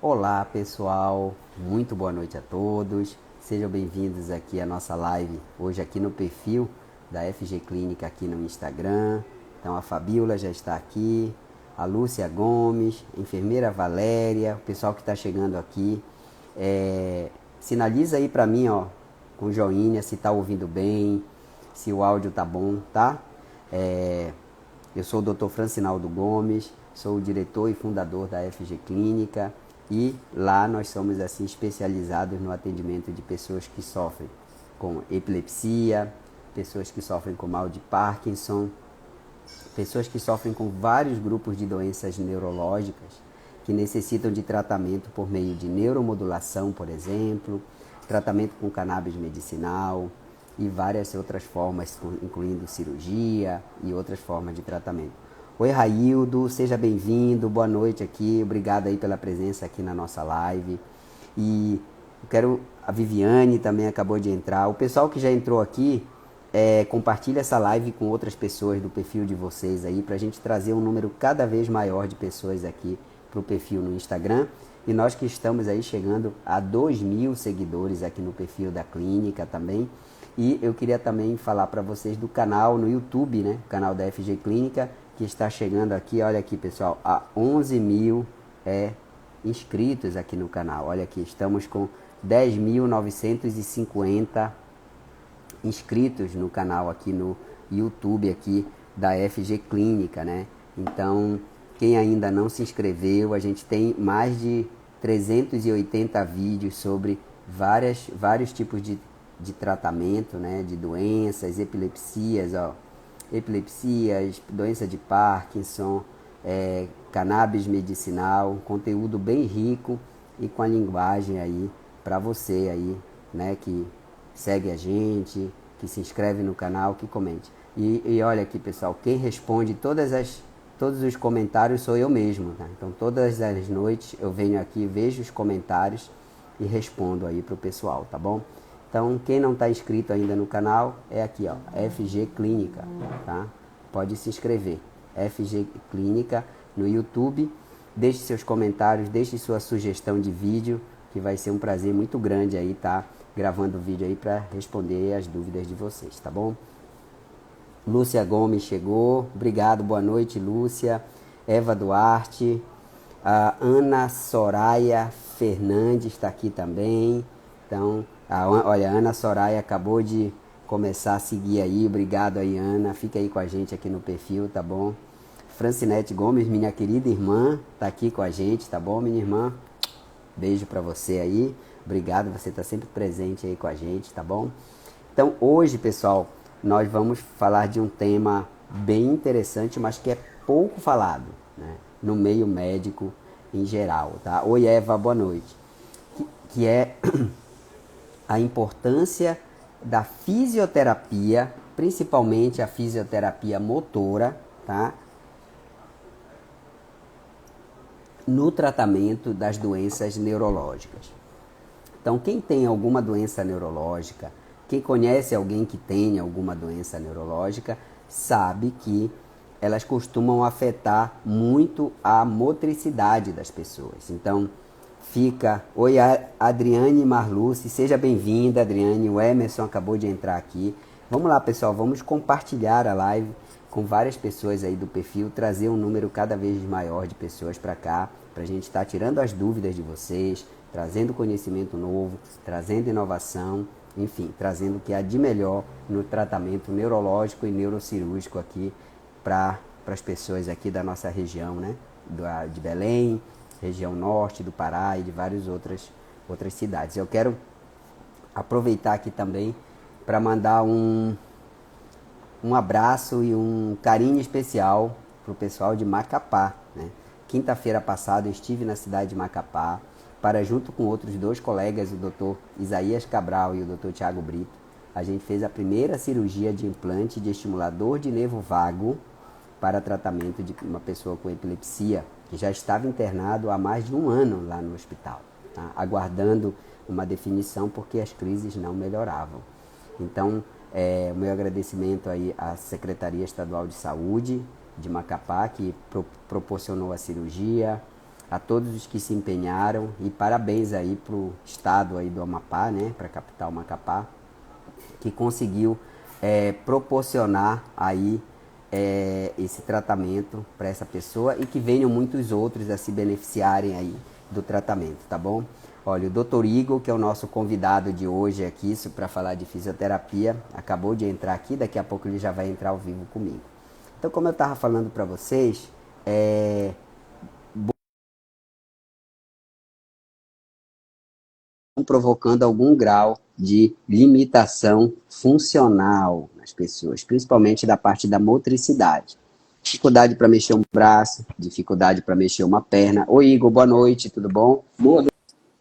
Olá pessoal, muito boa noite a todos, sejam bem-vindos aqui à nossa live, hoje aqui no perfil da FG Clínica aqui no Instagram. Então a Fabiola já está aqui, a Lúcia Gomes, a enfermeira Valéria, o pessoal que está chegando aqui, sinaliza aí para mim, ó, com joinha, se está ouvindo bem, se o áudio tá bom, tá? Eu sou o Dr. Francinaldo Gomes, sou o diretor e fundador da FG Clínica e lá nós somos assim especializados no atendimento de pessoas que sofrem com epilepsia, pessoas que sofrem com mal de Parkinson, pessoas que sofrem com vários grupos de doenças neurológicas que necessitam de tratamento por meio de neuromodulação, por exemplo, tratamento com cannabis medicinal e várias outras formas, incluindo cirurgia e outras formas de tratamento. Oi Raildo, seja bem-vindo, boa noite aqui, obrigado aí pela presença aqui na nossa live. E eu quero, a Viviane também acabou de entrar, o pessoal que já entrou aqui, compartilha essa live com outras pessoas do perfil de vocês aí, para a gente trazer um número cada vez maior de pessoas aqui para o perfil no Instagram. E nós que estamos aí chegando a 2.000 seguidores aqui no perfil da clínica também. E eu queria também falar para vocês do canal no YouTube, né? O canal da FG Clínica, que está chegando aqui, olha aqui pessoal, a 11.000 inscritos aqui no canal. Olha aqui, estamos com 10.950 inscritos no canal aqui no YouTube aqui da FG Clínica, né? Então, quem ainda não se inscreveu, a gente tem mais de 380 vídeos sobre vários tipos de tratamento, né? De doenças, epilepsias, ó. Epilepsias, doença de Parkinson, cannabis medicinal, conteúdo bem rico e com a linguagem aí para você aí, né? Que segue a gente, que se inscreve no canal, que comente. E olha aqui pessoal, quem responde todos os comentários sou eu mesmo, tá? Então todas as noites eu venho aqui, vejo os comentários e respondo aí pro pessoal, tá bom? Então quem não está inscrito ainda no canal, é aqui ó, FG Clínica, tá? Pode se inscrever, FG Clínica no YouTube, deixe seus comentários, deixe sua sugestão de vídeo, que vai ser um prazer muito grande aí, tá? Gravando o vídeo aí para responder as dúvidas de vocês, tá bom? Lúcia Gomes chegou, obrigado, boa noite Lúcia. Eva Duarte, a Ana Soraya Fernandes está aqui também. Então, olha, a Ana Soraya acabou de começar a seguir aí, obrigado aí Ana, fica aí com a gente aqui no perfil, tá bom? Francinete Gomes, minha querida irmã, tá aqui com a gente, tá bom, minha irmã? Beijo para você aí. Obrigado, você está sempre presente aí com a gente, tá bom? Então, hoje, pessoal, nós vamos falar de um tema bem interessante, mas que é pouco falado, né? No meio médico em geral, tá? Oi, Eva, boa noite. Que é a importância da fisioterapia, principalmente a fisioterapia motora, tá? No tratamento das doenças neurológicas. Então, quem tem alguma doença neurológica, quem conhece alguém que tenha alguma doença neurológica, sabe que elas costumam afetar muito a motricidade das pessoas. Então, Oi, Adriane Marluce, seja bem-vinda, Adriane. O Emerson acabou de entrar aqui. Vamos lá, pessoal, vamos compartilhar a live com várias pessoas aí do perfil, trazer um número cada vez maior de pessoas para cá, para a gente estar tirando as dúvidas de vocês, trazendo conhecimento novo, trazendo inovação, enfim, trazendo o que há de melhor no tratamento neurológico e neurocirúrgico aqui para as pessoas aqui da nossa região, né? De Belém, região norte do Pará e de várias outras cidades. Eu quero aproveitar aqui também para mandar um abraço e um carinho especial para o pessoal de Macapá, né? Quinta-feira passada eu estive na cidade de Macapá para, junto com outros dois colegas, o Dr. Isaías Cabral e o Dr. Tiago Brito, a gente fez a primeira cirurgia de implante de estimulador de nervo vago para tratamento de uma pessoa com epilepsia que já estava internado há mais de um ano lá no hospital, tá? Aguardando uma definição porque as crises não melhoravam. Então, o meu agradecimento aí à Secretaria Estadual de Saúde de Macapá, que proporcionou a cirurgia, a todos os que se empenharam, e parabéns aí para o estado aí do Amapá, né, para a capital Macapá, que conseguiu proporcionar aí esse tratamento para essa pessoa e que venham muitos outros a se beneficiarem aí do tratamento, tá bom? Olha, o Dr. Igor, que é o nosso convidado de hoje aqui para falar de fisioterapia, acabou de entrar aqui, daqui a pouco ele já vai entrar ao vivo comigo. Então, como eu estava falando para vocês, provocando algum grau de limitação funcional nas pessoas, principalmente da parte da motricidade. Dificuldade para mexer um braço, dificuldade para mexer uma perna. Oi, Igor, boa noite, tudo bom? Boa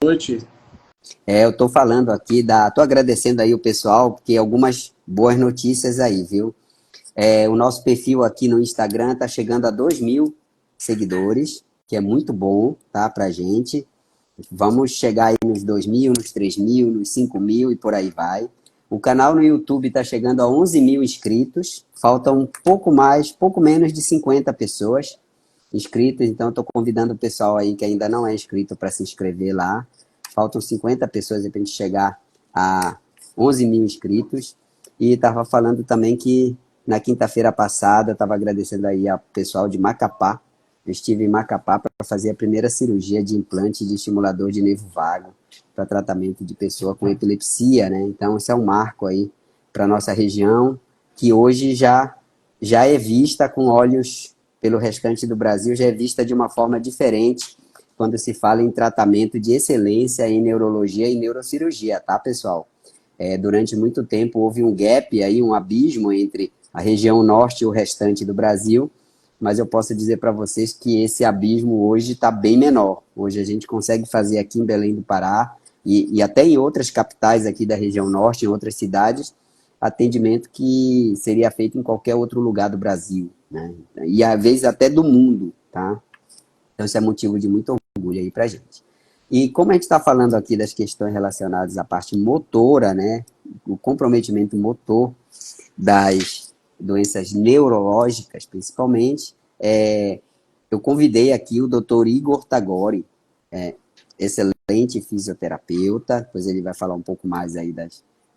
noite. Eu estou falando aqui, estou agradecendo aí o pessoal, porque algumas boas notícias aí, viu? O nosso perfil aqui no Instagram está chegando a 2.000 seguidores, que é muito bom, tá, pra gente. Vamos chegar aí nos 2.000, nos 3.000, nos 5.000 e por aí vai. O canal no YouTube está chegando a 11.000 inscritos. Faltam pouco menos de 50 pessoas inscritas. Então, estou convidando o pessoal aí que ainda não é inscrito para se inscrever lá. Faltam 50 pessoas para a gente chegar a 11.000 inscritos. E estava falando também que na quinta-feira passada, estava agradecendo aí ao pessoal de Macapá. Eu estive em Macapá para fazer a primeira cirurgia de implante de estimulador de nervo vago para tratamento de pessoa com epilepsia, né? Então, isso é um marco aí para a nossa região, que hoje já é vista com olhos pelo restante do Brasil, já é vista de uma forma diferente quando se fala em tratamento de excelência em neurologia e neurocirurgia, tá, pessoal? Durante muito tempo houve um gap aí, um abismo entre a região norte e o restante do Brasil, mas eu posso dizer para vocês que esse abismo hoje está bem menor. Hoje a gente consegue fazer aqui em Belém do Pará e até em outras capitais aqui da região norte, em outras cidades, atendimento que seria feito em qualquer outro lugar do Brasil, né? E às vezes até do mundo, tá? Então isso é motivo de muito orgulho aí para a gente. E como a gente está falando aqui das questões relacionadas à parte motora, né? O comprometimento motor das doenças neurológicas, principalmente, eu convidei aqui o Dr. Igor Tagore, excelente fisioterapeuta, depois ele vai falar um pouco mais aí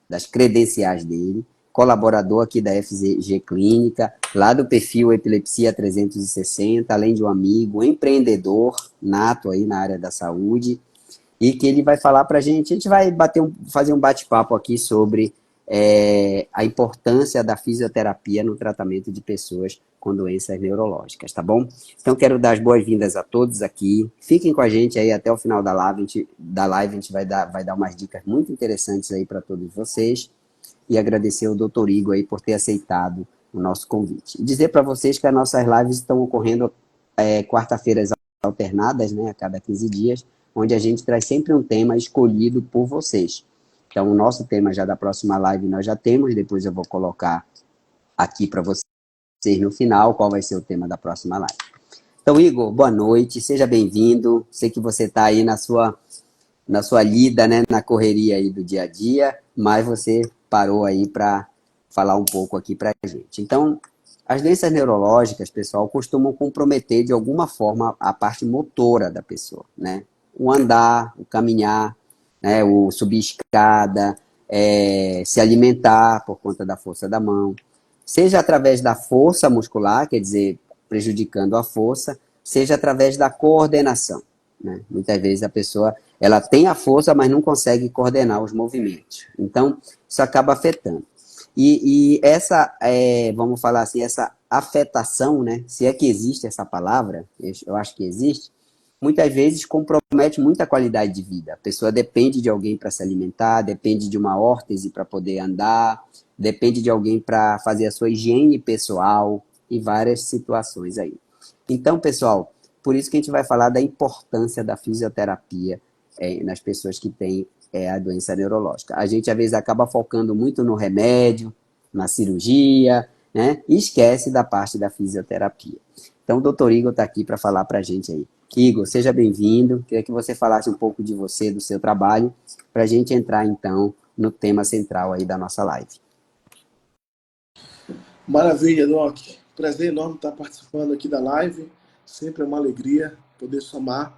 das credenciais dele, colaborador aqui da FG Clínica, lá do perfil Epilepsia 360, além de um amigo, empreendedor nato aí na área da saúde, e que ele vai falar para a gente vai fazer um bate-papo aqui sobre a importância da fisioterapia no tratamento de pessoas com doenças neurológicas, tá bom? Então, quero dar as boas-vindas a todos aqui. Fiquem com a gente aí até o final da live. A gente vai dar umas dicas muito interessantes aí para todos vocês. E agradecer ao Dr. Igor aí por ter aceitado o nosso convite. E dizer para vocês que as nossas lives estão ocorrendo quarta-feiras alternadas, né, a cada 15 dias, onde a gente traz sempre um tema escolhido por vocês. Então, o nosso tema já da próxima live nós já temos, depois eu vou colocar aqui para vocês no final qual vai ser o tema da próxima live. Então, Igor, boa noite, seja bem-vindo. Sei que você está aí na sua lida, né, na correria aí do dia a dia, mas você parou aí para falar um pouco aqui para a gente. Então, as doenças neurológicas, pessoal, costumam comprometer de alguma forma a parte motora da pessoa, né? O andar, o caminhar, né, o subir escada, se alimentar por conta da força da mão, seja através da força muscular, quer dizer, prejudicando a força, seja através da coordenação, né? Muitas vezes a pessoa ela tem a força, mas não consegue coordenar os movimentos. Então, isso acaba afetando. E essa, vamos falar assim, essa afetação, né? Se é que existe essa palavra, eu acho que existe, muitas vezes compromete muito a qualidade de vida. A pessoa depende de alguém para se alimentar, depende de uma órtese para poder andar, depende de alguém para fazer a sua higiene pessoal e várias situações aí. Então, pessoal, por isso que a gente vai falar da importância da fisioterapia nas pessoas que têm a doença neurológica. A gente, às vezes, acaba focando muito no remédio, na cirurgia, né? E esquece da parte da fisioterapia. Então, o doutor Igor está aqui para falar para a gente aí. Igor, seja bem-vindo. Queria que você falasse um pouco de você, do seu trabalho, para a gente entrar, então, no tema central aí da nossa live. Maravilha, Doc. Prazer enorme estar participando aqui da live. Sempre é uma alegria poder somar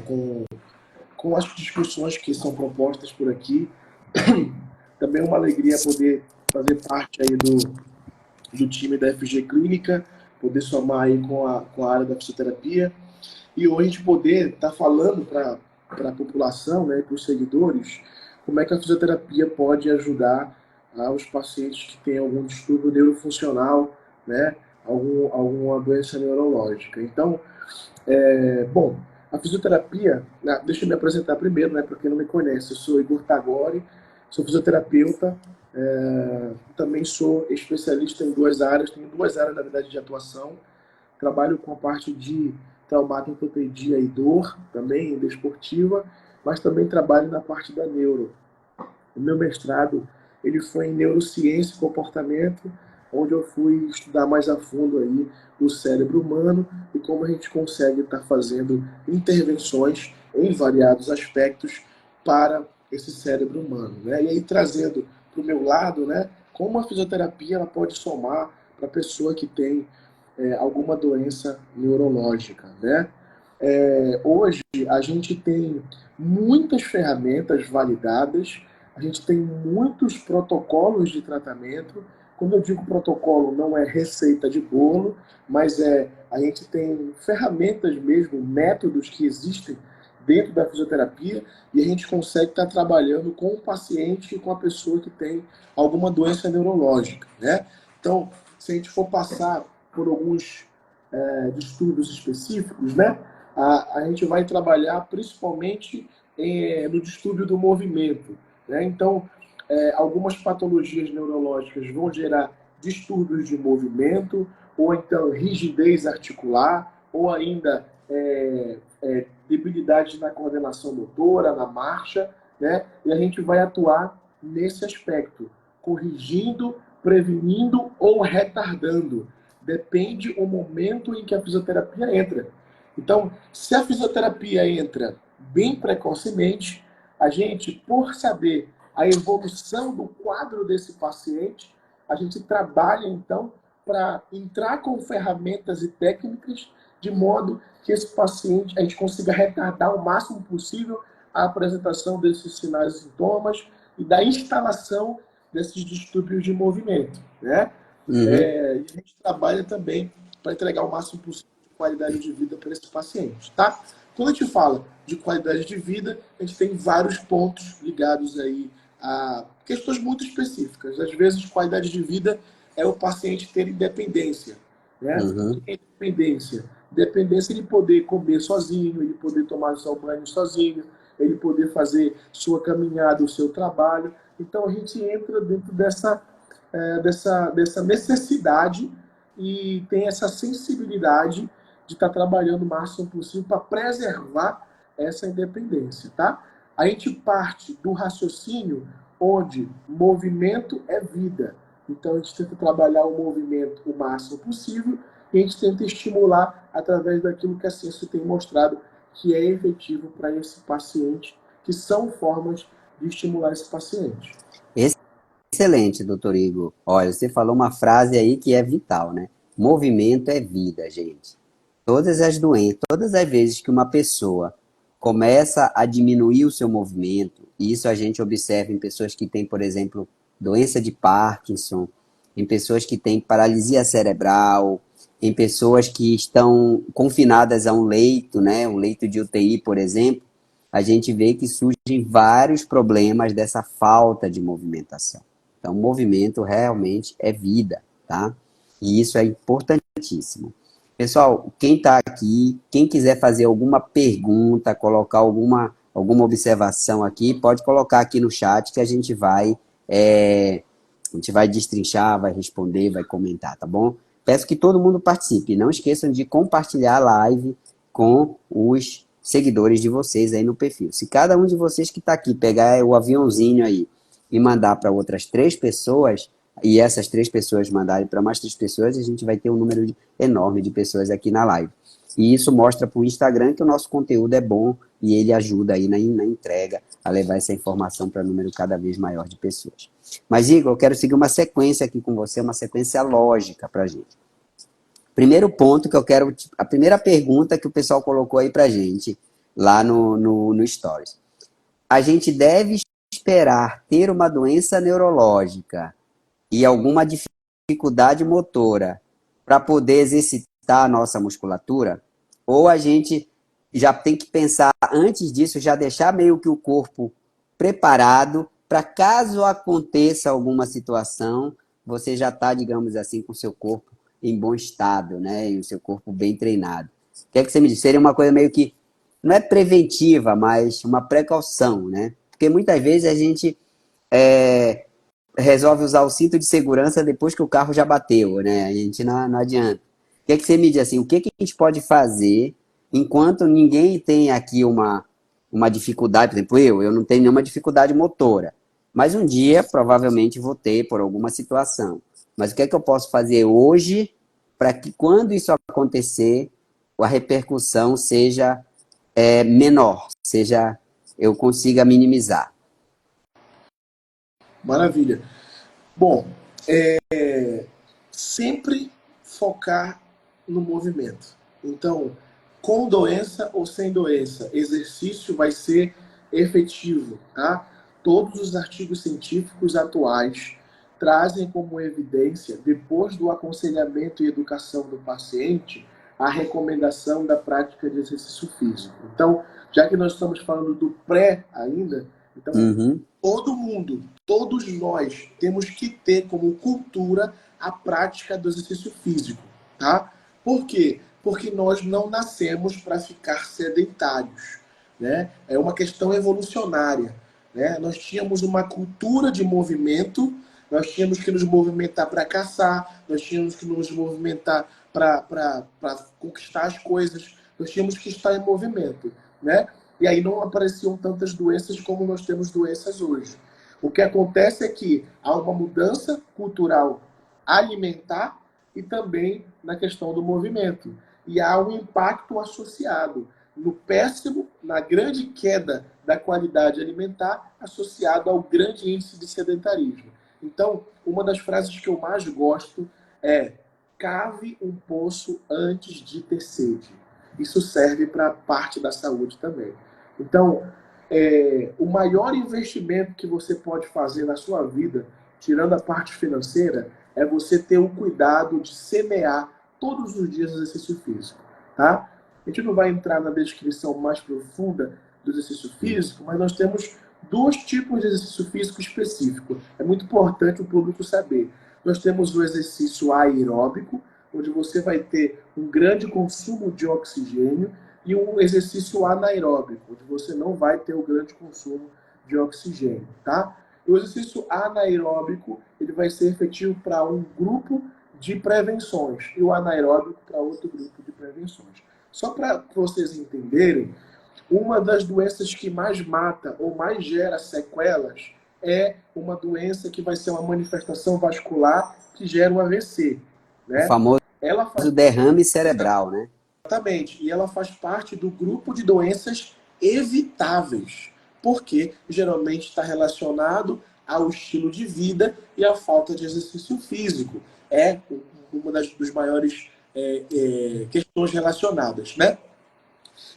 com as discussões que são propostas por aqui. Também é uma alegria poder fazer parte aí do time da FG Clínica, poder somar aí com a área da fisioterapia. E hoje a gente poder estar falando para a população, né, para os seguidores, como é que a fisioterapia pode ajudar os pacientes que têm algum distúrbio neurofuncional, né, alguma doença neurológica. Então, bom, a fisioterapia, deixa eu me apresentar primeiro, né, para quem não me conhece, eu sou Igor Tagore, sou fisioterapeuta, também sou especialista em duas áreas, tenho duas áreas, na verdade, de atuação. Trabalho com a parte de traumato-ortopedia e dor, também desportiva, mas também trabalho na parte da neuro. O meu mestrado ele foi em neurociência e comportamento, onde eu fui estudar mais a fundo aí o cérebro humano e como a gente consegue estar fazendo intervenções em variados aspectos para esse cérebro humano, né? E aí trazendo para o meu lado, né, como a fisioterapia ela pode somar para a pessoa que tem alguma doença neurológica, né? Hoje a gente tem muitas ferramentas validadas, a gente tem muitos protocolos de tratamento. Quando eu digo protocolo, não é receita de bolo, mas a gente tem ferramentas mesmo, métodos que existem dentro da fisioterapia e a gente consegue estar trabalhando com o paciente e com a pessoa que tem alguma doença neurológica, né? Então, se a gente for passar por alguns distúrbios específicos, né? A gente vai trabalhar principalmente no distúrbio do movimento, né? Então, algumas patologias neurológicas vão gerar distúrbios de movimento, ou então rigidez articular, ou ainda debilidade na coordenação motora, na marcha, né? E a gente vai atuar nesse aspecto, corrigindo, prevenindo ou retardando. Depende o momento em que a fisioterapia entra. Então, se a fisioterapia entra bem precocemente, a gente, por saber a evolução do quadro desse paciente, a gente trabalha, então, para entrar com ferramentas e técnicas de modo que esse paciente, a gente consiga retardar o máximo possível a apresentação desses sinais e sintomas e da instalação desses distúrbios de movimento, né? E a gente trabalha também para entregar o máximo possível de qualidade de vida para esse paciente, tá? Quando a gente fala de qualidade de vida, a gente tem vários pontos ligados aí a questões muito específicas. Às vezes, qualidade de vida é o paciente ter independência, né? O que é independência? Dependência de poder comer sozinho, ele poder tomar seu banho sozinho, ele poder fazer sua caminhada, o seu trabalho. Então, a gente entra dentro dessa necessidade e tem essa sensibilidade de estar trabalhando o máximo possível para preservar essa independência, tá? A gente parte do raciocínio onde movimento é vida. Então, a gente tenta trabalhar o movimento o máximo possível e a gente tenta estimular através daquilo que a ciência tem mostrado que é efetivo para esse paciente, que são formas de estimular esse paciente. Excelente, doutor Igor. Olha, você falou uma frase aí que é vital, né? Movimento é vida, gente. Todas as doenças, todas as vezes que uma pessoa começa a diminuir o seu movimento, e isso a gente observa em pessoas que têm, por exemplo, doença de Parkinson, em pessoas que têm paralisia cerebral, em pessoas que estão confinadas a um leito, né? Um leito de UTI, por exemplo, a gente vê que surgem vários problemas dessa falta de movimentação. Então, movimento realmente é vida, tá? E isso é importantíssimo. Pessoal, quem está aqui, quem quiser fazer alguma pergunta, colocar alguma observação aqui, pode colocar aqui no chat que a gente vai destrinchar, vai responder, vai comentar, tá bom? Peço que todo mundo participe. Não esqueçam de compartilhar a live com os seguidores de vocês aí no perfil. Se cada um de vocês que está aqui pegar o aviãozinho aí e mandar para outras 3 pessoas, e essas 3 pessoas mandarem para mais 3 pessoas, a gente vai ter um número enorme de pessoas aqui na live. E isso mostra para o Instagram que o nosso conteúdo é bom e ele ajuda aí na entrega a levar essa informação para um número cada vez maior de pessoas. Mas, Igor, eu quero seguir uma sequência aqui com você, uma sequência lógica para a gente. Primeiro ponto que eu quero, a primeira pergunta que o pessoal colocou aí para a gente, lá no Stories. A gente deve esperar ter uma doença neurológica e alguma dificuldade motora para poder exercitar a nossa musculatura? Ou a gente já tem que pensar antes disso, já deixar meio que o corpo preparado para caso aconteça alguma situação, você já está, digamos assim, com o seu corpo em bom estado, né? E o seu corpo bem treinado. O que é que você me diz? Seria uma coisa meio que, não é preventiva, mas uma precaução, né? Porque muitas vezes a gente é, resolve usar o cinto de segurança depois que o carro já bateu, né? A gente não adianta. O que é que você me diz assim? O que é que a gente pode fazer enquanto ninguém tem aqui uma dificuldade? Por exemplo, eu não tenho nenhuma dificuldade motora, mas um dia provavelmente vou ter por alguma situação. Mas o que é que eu posso fazer hoje para que quando isso acontecer, a repercussão seja menor, seja eu consiga minimizar? Maravilha. Bom, sempre focar no movimento. Então, com doença ou sem doença, exercício vai ser efetivo, tá? Todos os artigos científicos atuais trazem como evidência, depois do aconselhamento e educação do paciente, a recomendação da prática de exercício físico. Então, já que nós estamos falando do pré ainda, então Uhum. todo mundo, todos nós temos que ter como cultura a prática do exercício físico, tá? Por quê? Porque nós não nascemos para ficar sedentários, né? É uma questão evolucionária, né? Nós tínhamos uma cultura de movimento, nós tínhamos que nos movimentar para caçar, nós tínhamos que nos movimentar para conquistar as coisas, nós tínhamos que estar em movimento, né? E aí não apareciam tantas doenças como nós temos doenças hoje. O que acontece é que há uma mudança cultural alimentar e também na questão do movimento. E há um impacto associado no péssimo, na grande queda da qualidade alimentar, associado ao grande índice de sedentarismo. Então, uma das frases que eu mais gosto é: cave um poço antes de ter sede. Isso serve para a parte da saúde também. Então, o maior investimento que você pode fazer na sua vida, tirando a parte financeira, é você ter o cuidado de semear todos os dias exercício físico, tá? A gente não vai entrar na descrição mais profunda do exercício físico, mas nós temos 2 tipos de exercício físico específico. É muito importante o público saber. Nós temos o exercício aeróbico, onde você vai ter um grande consumo de oxigênio, e um exercício anaeróbico, onde você não vai ter o grande consumo de oxigênio, tá? O exercício anaeróbico, ele vai ser efetivo para um grupo de prevenções e o anaeróbico para outro grupo de prevenções. Só para vocês entenderem, uma das doenças que mais mata ou mais gera sequelas é uma doença que vai ser uma manifestação vascular que gera um AVC, O né? famoso Ela faz derrame cerebral, né? Exatamente. E ela faz parte do grupo de doenças evitáveis, porque geralmente está relacionado ao estilo de vida e à falta de exercício físico. É uma dos maiores questões relacionadas, né?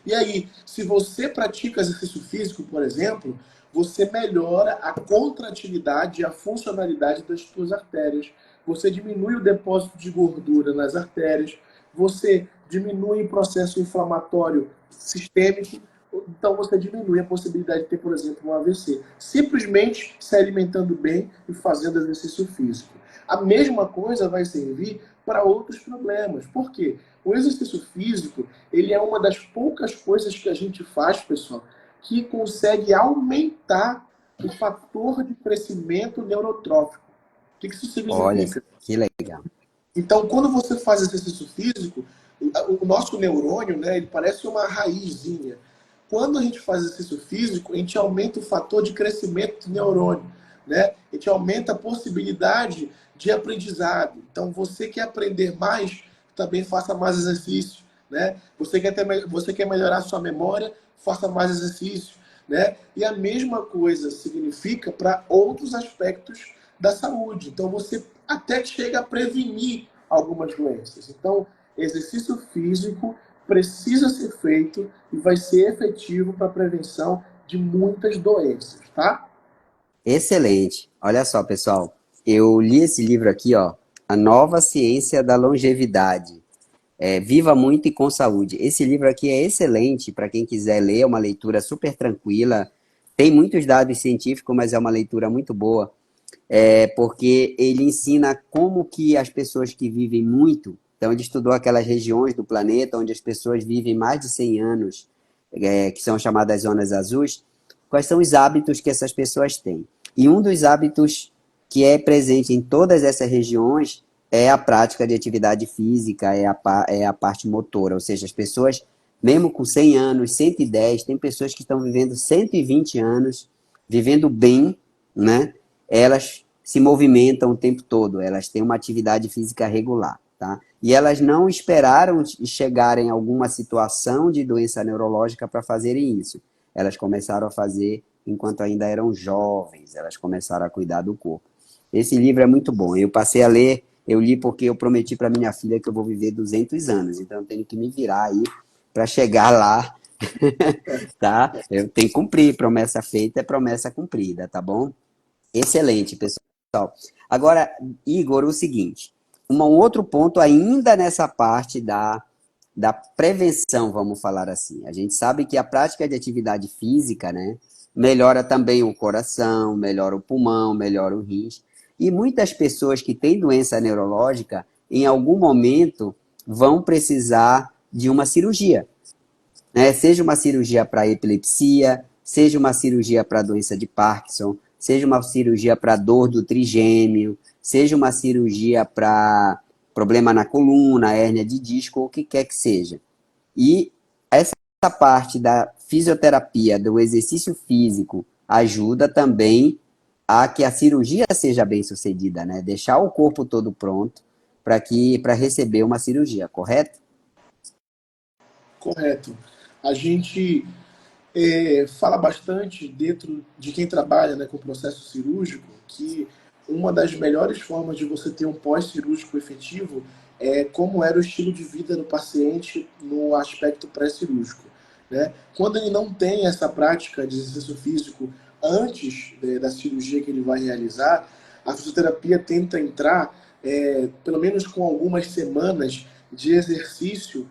E aí, se você pratica exercício físico, por exemplo, você melhora a contratividade e a funcionalidade das suas artérias. Você diminui o depósito de gordura nas artérias, você diminui o processo inflamatório sistêmico, então você diminui a possibilidade de ter, por exemplo, um AVC. Simplesmente se alimentando bem e fazendo exercício físico. A mesma coisa vai servir para outros problemas. Por quê? O exercício físico, ele é uma das poucas coisas que a gente faz, pessoal, que consegue aumentar o fator de crescimento neurotrófico. O que isso Olha, significa? que legal. Então, quando você faz exercício físico, o nosso neurônio, né, ele parece uma raizinha. Quando a gente faz exercício físico, a gente aumenta o fator de crescimento do neurônio. né? A gente aumenta a possibilidade de aprendizado. Então, você quer aprender mais, também faça mais exercício, né? Você quer melhorar sua memória, faça mais exercício, né? E a mesma coisa significa para outros aspectos da saúde. Então, você até chega a prevenir algumas doenças. Então, exercício físico precisa ser feito e vai ser efetivo para a prevenção de muitas doenças, tá? Excelente. Olha só, pessoal. Eu li esse livro aqui, ó, A Nova Ciência da Longevidade. Viva muito e com saúde. Esse livro aqui é excelente para quem quiser ler, é uma leitura super tranquila. Tem muitos dados científicos, mas é uma leitura muito boa, porque ele ensina como que as pessoas que vivem muito, então ele estudou aquelas regiões do planeta onde as pessoas vivem mais de 100 anos, que são chamadas zonas azuis, quais são os hábitos que essas pessoas têm. E um dos hábitos que é presente em todas essas regiões é a prática de atividade física, é a parte motora, ou seja, as pessoas, mesmo com 100 anos, 110, tem pessoas que estão vivendo 120 anos, vivendo bem, né? Elas se movimentam o tempo todo, elas têm uma atividade física regular, tá? E elas não esperaram chegarem a alguma situação de doença neurológica para fazerem isso. Elas começaram a fazer enquanto ainda eram jovens, elas começaram a cuidar do corpo. Esse livro é muito bom. Eu passei a ler, eu li porque eu prometi para minha filha que eu vou viver 200 anos, então eu tenho que me virar aí para chegar lá, tá? Eu tenho que cumprir, promessa feita é promessa cumprida, tá bom? Excelente, pessoal. Agora, Igor, o seguinte, um outro ponto ainda nessa parte da prevenção, vamos falar assim. A gente sabe que a prática de atividade física, né, melhora também o coração, melhora o pulmão, melhora o rins. E muitas pessoas que têm doença neurológica, em algum momento, vão precisar de uma cirurgia, né? Seja uma cirurgia para epilepsia, seja uma cirurgia para doença de Parkinson, seja uma cirurgia para dor do trigêmeo, seja uma cirurgia para problema na coluna, hérnia de disco, ou o que quer que seja. E essa parte da fisioterapia, do exercício físico, ajuda também a que a cirurgia seja bem sucedida, né? Deixar o corpo todo pronto para receber uma cirurgia, correto? Correto. A gente fala bastante dentro de quem trabalha, né, com o processo cirúrgico que uma das melhores formas de você ter um pós-cirúrgico efetivo é como era o estilo de vida do paciente no aspecto pré-cirúrgico, né? Quando ele não tem essa prática de exercício físico antes da cirurgia que ele vai realizar, a fisioterapia tenta entrar pelo menos com algumas semanas de exercício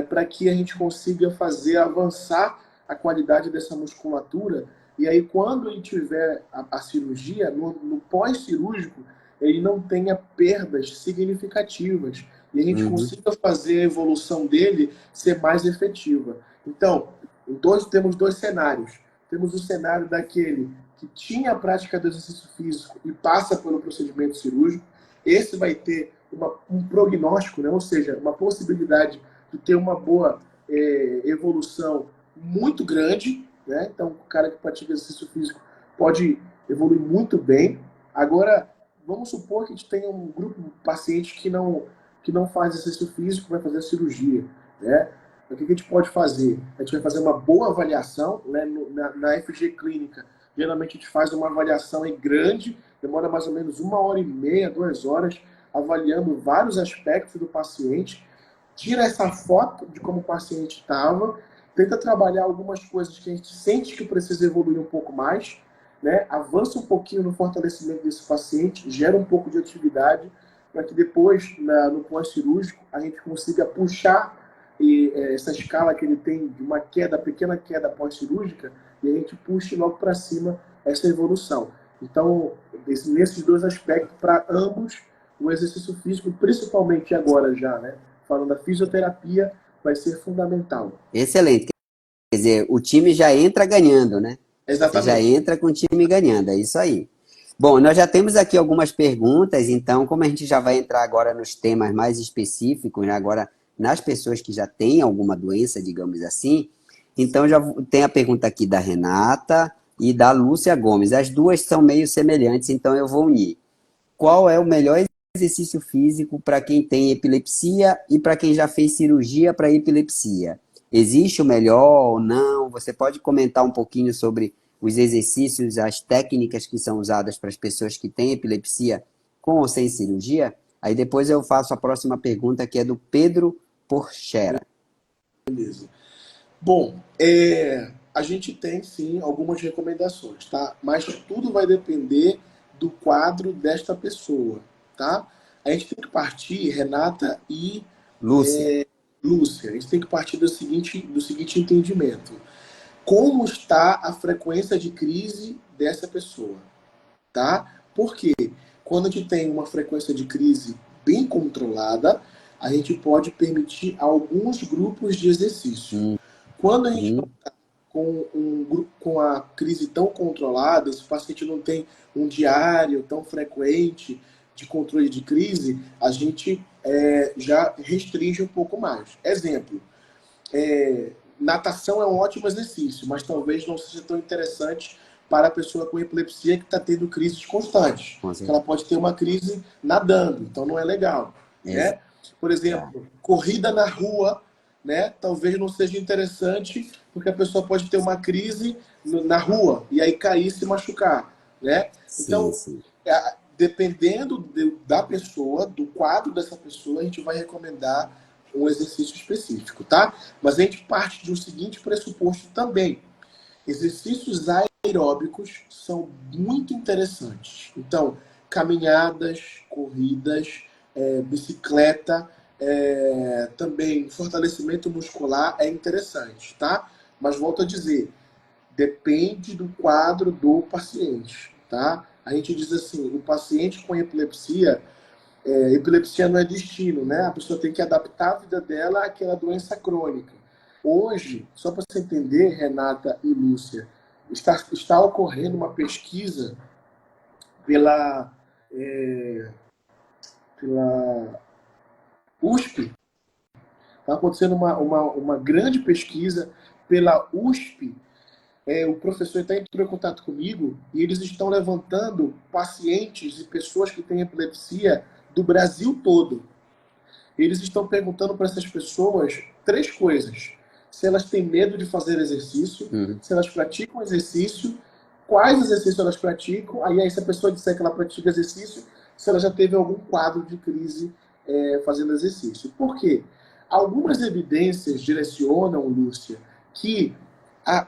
para que a gente consiga fazer avançar a qualidade dessa musculatura. E aí, quando ele tiver a cirurgia, no pós-cirúrgico, ele não tenha perdas significativas. E a gente Uhum. consiga fazer a evolução dele ser mais efetiva. Então, temos dois cenários. Temos o cenário daquele que tinha a prática do exercício físico e passa pelo procedimento cirúrgico. Esse vai ter um prognóstico, né? Ou seja, uma possibilidade de ter uma boa evolução muito grande, né? Então, o cara que pratica exercício físico pode evoluir muito bem. Agora, vamos supor que a gente tenha um grupo de pacientes que não faz exercício físico, vai fazer a cirurgia, né? O que a gente pode fazer? A gente vai fazer uma boa avaliação, né? Na FG Clínica. Geralmente a gente faz uma avaliação grande, demora mais ou menos 1h30, 2 horas, avaliando vários aspectos do paciente, tira essa foto de como o paciente estava, tenta trabalhar algumas coisas que a gente sente que precisa evoluir um pouco mais, né? Avança um pouquinho no fortalecimento desse paciente, gera um pouco de atividade, para que depois, no pós-cirúrgico, a gente consiga puxar essa escala que ele tem de uma queda, pequena queda pós-cirúrgica, e a gente puxe logo para cima essa evolução. Então, nesses dois aspectos, para ambos, o exercício físico, principalmente agora já, né? Falando da fisioterapia, vai ser fundamental. Excelente. Quer dizer, o time já entra ganhando, né? Você já Exatamente. entra com o time ganhando, é isso aí. Bom, nós já temos aqui algumas perguntas, então, como a gente já vai entrar agora nos temas mais específicos, né, agora nas pessoas que já têm alguma doença, digamos assim, então já tem a pergunta aqui da Renata, e da Lúcia Gomes. As duas são meio semelhantes, então eu vou unir. Qual é o melhor exercício físico para quem tem epilepsia e para quem já fez cirurgia para epilepsia? Existe o melhor ou não? Você pode comentar um pouquinho sobre os exercícios, as técnicas que são usadas para as pessoas que têm epilepsia com ou sem cirurgia? Aí depois eu faço a próxima pergunta, que é do Pedro Porchera. Beleza. Bom, a gente tem sim algumas recomendações, tá? Mas tudo vai depender do quadro desta pessoa, tá? A gente tem que partir, Renata e Lúcia. Lúcia, a gente tem que partir do seguinte entendimento. Como está a frequência de crise dessa pessoa, tá? Porque quando a gente tem uma frequência de crise bem controlada, a gente pode permitir alguns grupos de exercício. Quando a gente Uhum. com a crise tão controlada, esse paciente não tem um diário tão frequente de controle de crise, a gente já restringe um pouco mais. Exemplo, natação é um ótimo exercício, mas talvez não seja tão interessante para a pessoa com epilepsia que está tendo crises constantes. Com Que ela pode ter uma crise nadando, então não é legal, certeza. né? Por exemplo, corrida na rua, né? Talvez não seja interessante, porque a pessoa pode ter uma crise na rua e aí cair e se machucar, né? Sim, Então, sim. dependendo da pessoa, do quadro dessa pessoa, a gente vai recomendar um exercício específico, tá? Mas a gente parte de um seguinte pressuposto também. Exercícios aeróbicos são muito interessantes. Então, caminhadas, corridas, bicicleta, também fortalecimento muscular é interessante, tá? Mas volto a dizer, depende do quadro do paciente, tá? A gente diz assim, o paciente com epilepsia, epilepsia não é destino, né? A pessoa tem que adaptar a vida dela àquela doença crônica. Hoje, só para você entender, Renata e Lúcia, está ocorrendo uma pesquisa pela, pela USP, está acontecendo uma grande pesquisa pela USP. O professor está entrou em contato comigo e eles estão levantando pacientes e pessoas que têm epilepsia do Brasil todo. Eles estão perguntando para essas pessoas três coisas: se elas têm medo de fazer exercício, Uhum. se elas praticam exercício, quais exercícios elas praticam, aí se a pessoa disser que ela pratica exercício, se ela já teve algum quadro de crise fazendo exercício. Por quê? Algumas evidências direcionam, Lúcia, que a,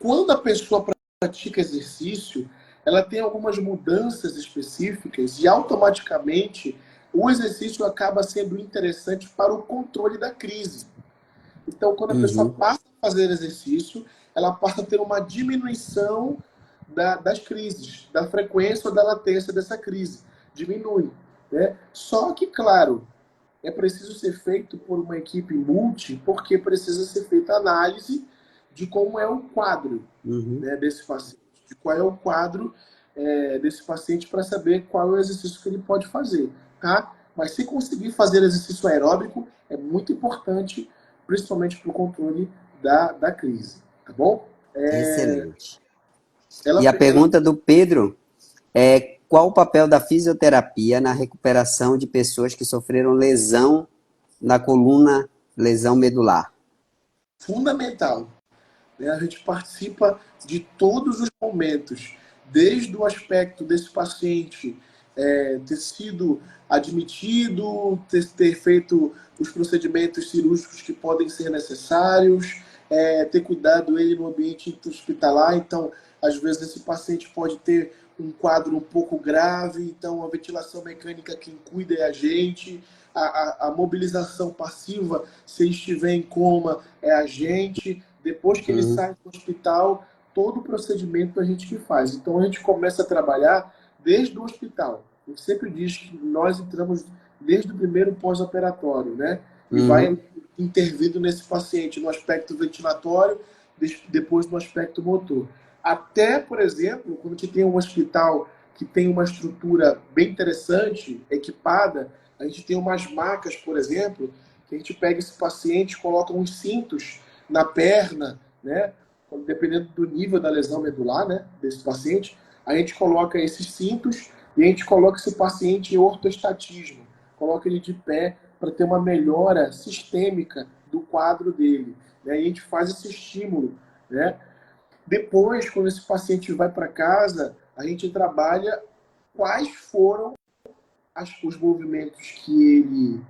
quando a pessoa pratica exercício, ela tem algumas mudanças específicas e automaticamente o exercício acaba sendo interessante para o controle da crise. Então, quando a pessoa Uhum. passa a fazer exercício, ela passa a ter uma diminuição das crises, da frequência ou da latência dessa crise. Diminui. Né? Só que, claro, é preciso ser feito por uma equipe multi, porque precisa ser feita a análise de como é o quadro, Uhum. né, desse paciente, de qual é o quadro desse paciente para saber qual é o exercício que ele pode fazer, tá? Mas se conseguir fazer exercício aeróbico, é muito importante, principalmente para o controle da crise, tá bom? Excelente. E Ela, a ela, pergunta do Pedro é: qual o papel da fisioterapia na recuperação de pessoas que sofreram lesão na coluna, lesão medular? fundamental, né? A gente participa de todos os momentos, desde o aspecto desse paciente ter sido admitido, ter feito os procedimentos cirúrgicos que podem ser necessários, ter cuidado ele no ambiente hospitalar. Então, às vezes, esse paciente pode ter um quadro um pouco grave, então a ventilação mecânica quem cuida é a gente, a mobilização passiva, se ele estiver em coma, é a gente. Depois que ele Uhum. sai do hospital, todo o procedimento a gente que faz. Então a gente começa a trabalhar desde o hospital. A gente sempre diz que nós entramos desde o primeiro pós-operatório, né? E vai Uhum. intervindo nesse paciente no aspecto ventilatório, depois no aspecto motor. Até, por exemplo, quando a gente tem um hospital que tem uma estrutura bem interessante, equipada, a gente tem umas macas, por exemplo, que a gente pega esse paciente, coloca uns cintos na perna, né? dependendo do nível da lesão medular, né, desse paciente, a gente coloca esses cintos e a gente coloca esse paciente em ortostatismo, coloca ele de pé para ter uma melhora sistêmica do quadro dele, né, e a gente faz esse estímulo, né. Depois, quando esse paciente vai para casa, a gente trabalha quais foram os movimentos que ele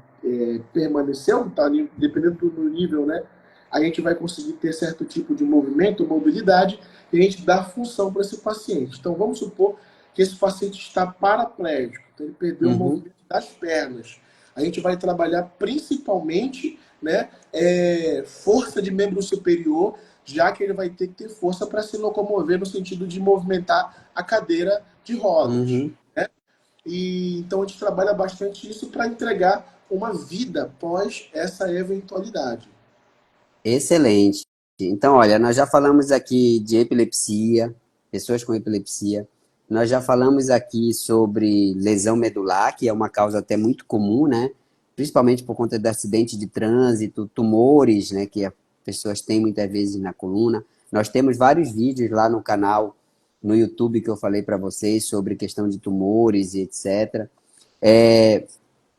permaneceu, tá? Dependendo do nível, né? A gente vai conseguir ter certo tipo de movimento, mobilidade, e a gente dá função para esse paciente. Então, vamos supor que esse paciente está paraplégico, então ele perdeu o Uhum. movimento das pernas. A gente vai trabalhar principalmente, né, força de membro superior, já que ele vai ter que ter força para se locomover no sentido de movimentar a cadeira de rodas. Uhum. Né? E então a gente trabalha bastante isso para entregar uma vida após essa eventualidade. Excelente. Então, olha, nós já falamos aqui de epilepsia, pessoas com epilepsia. Nós já falamos aqui sobre lesão medular, que é uma causa até muito comum, né? Principalmente por conta de acidente de trânsito, tumores, né? Que as pessoas têm muitas vezes na coluna. Nós temos vários vídeos lá no canal, no YouTube, que eu falei para vocês sobre questão de tumores e etc. É,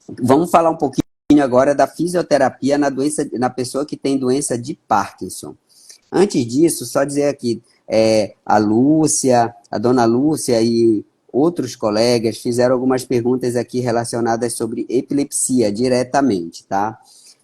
vamos falar um pouquinho agora da fisioterapia na pessoa que tem doença de Parkinson. Antes disso, só dizer aqui, a Lúcia, a dona Lúcia e outros colegas fizeram algumas perguntas aqui relacionadas sobre epilepsia diretamente, tá?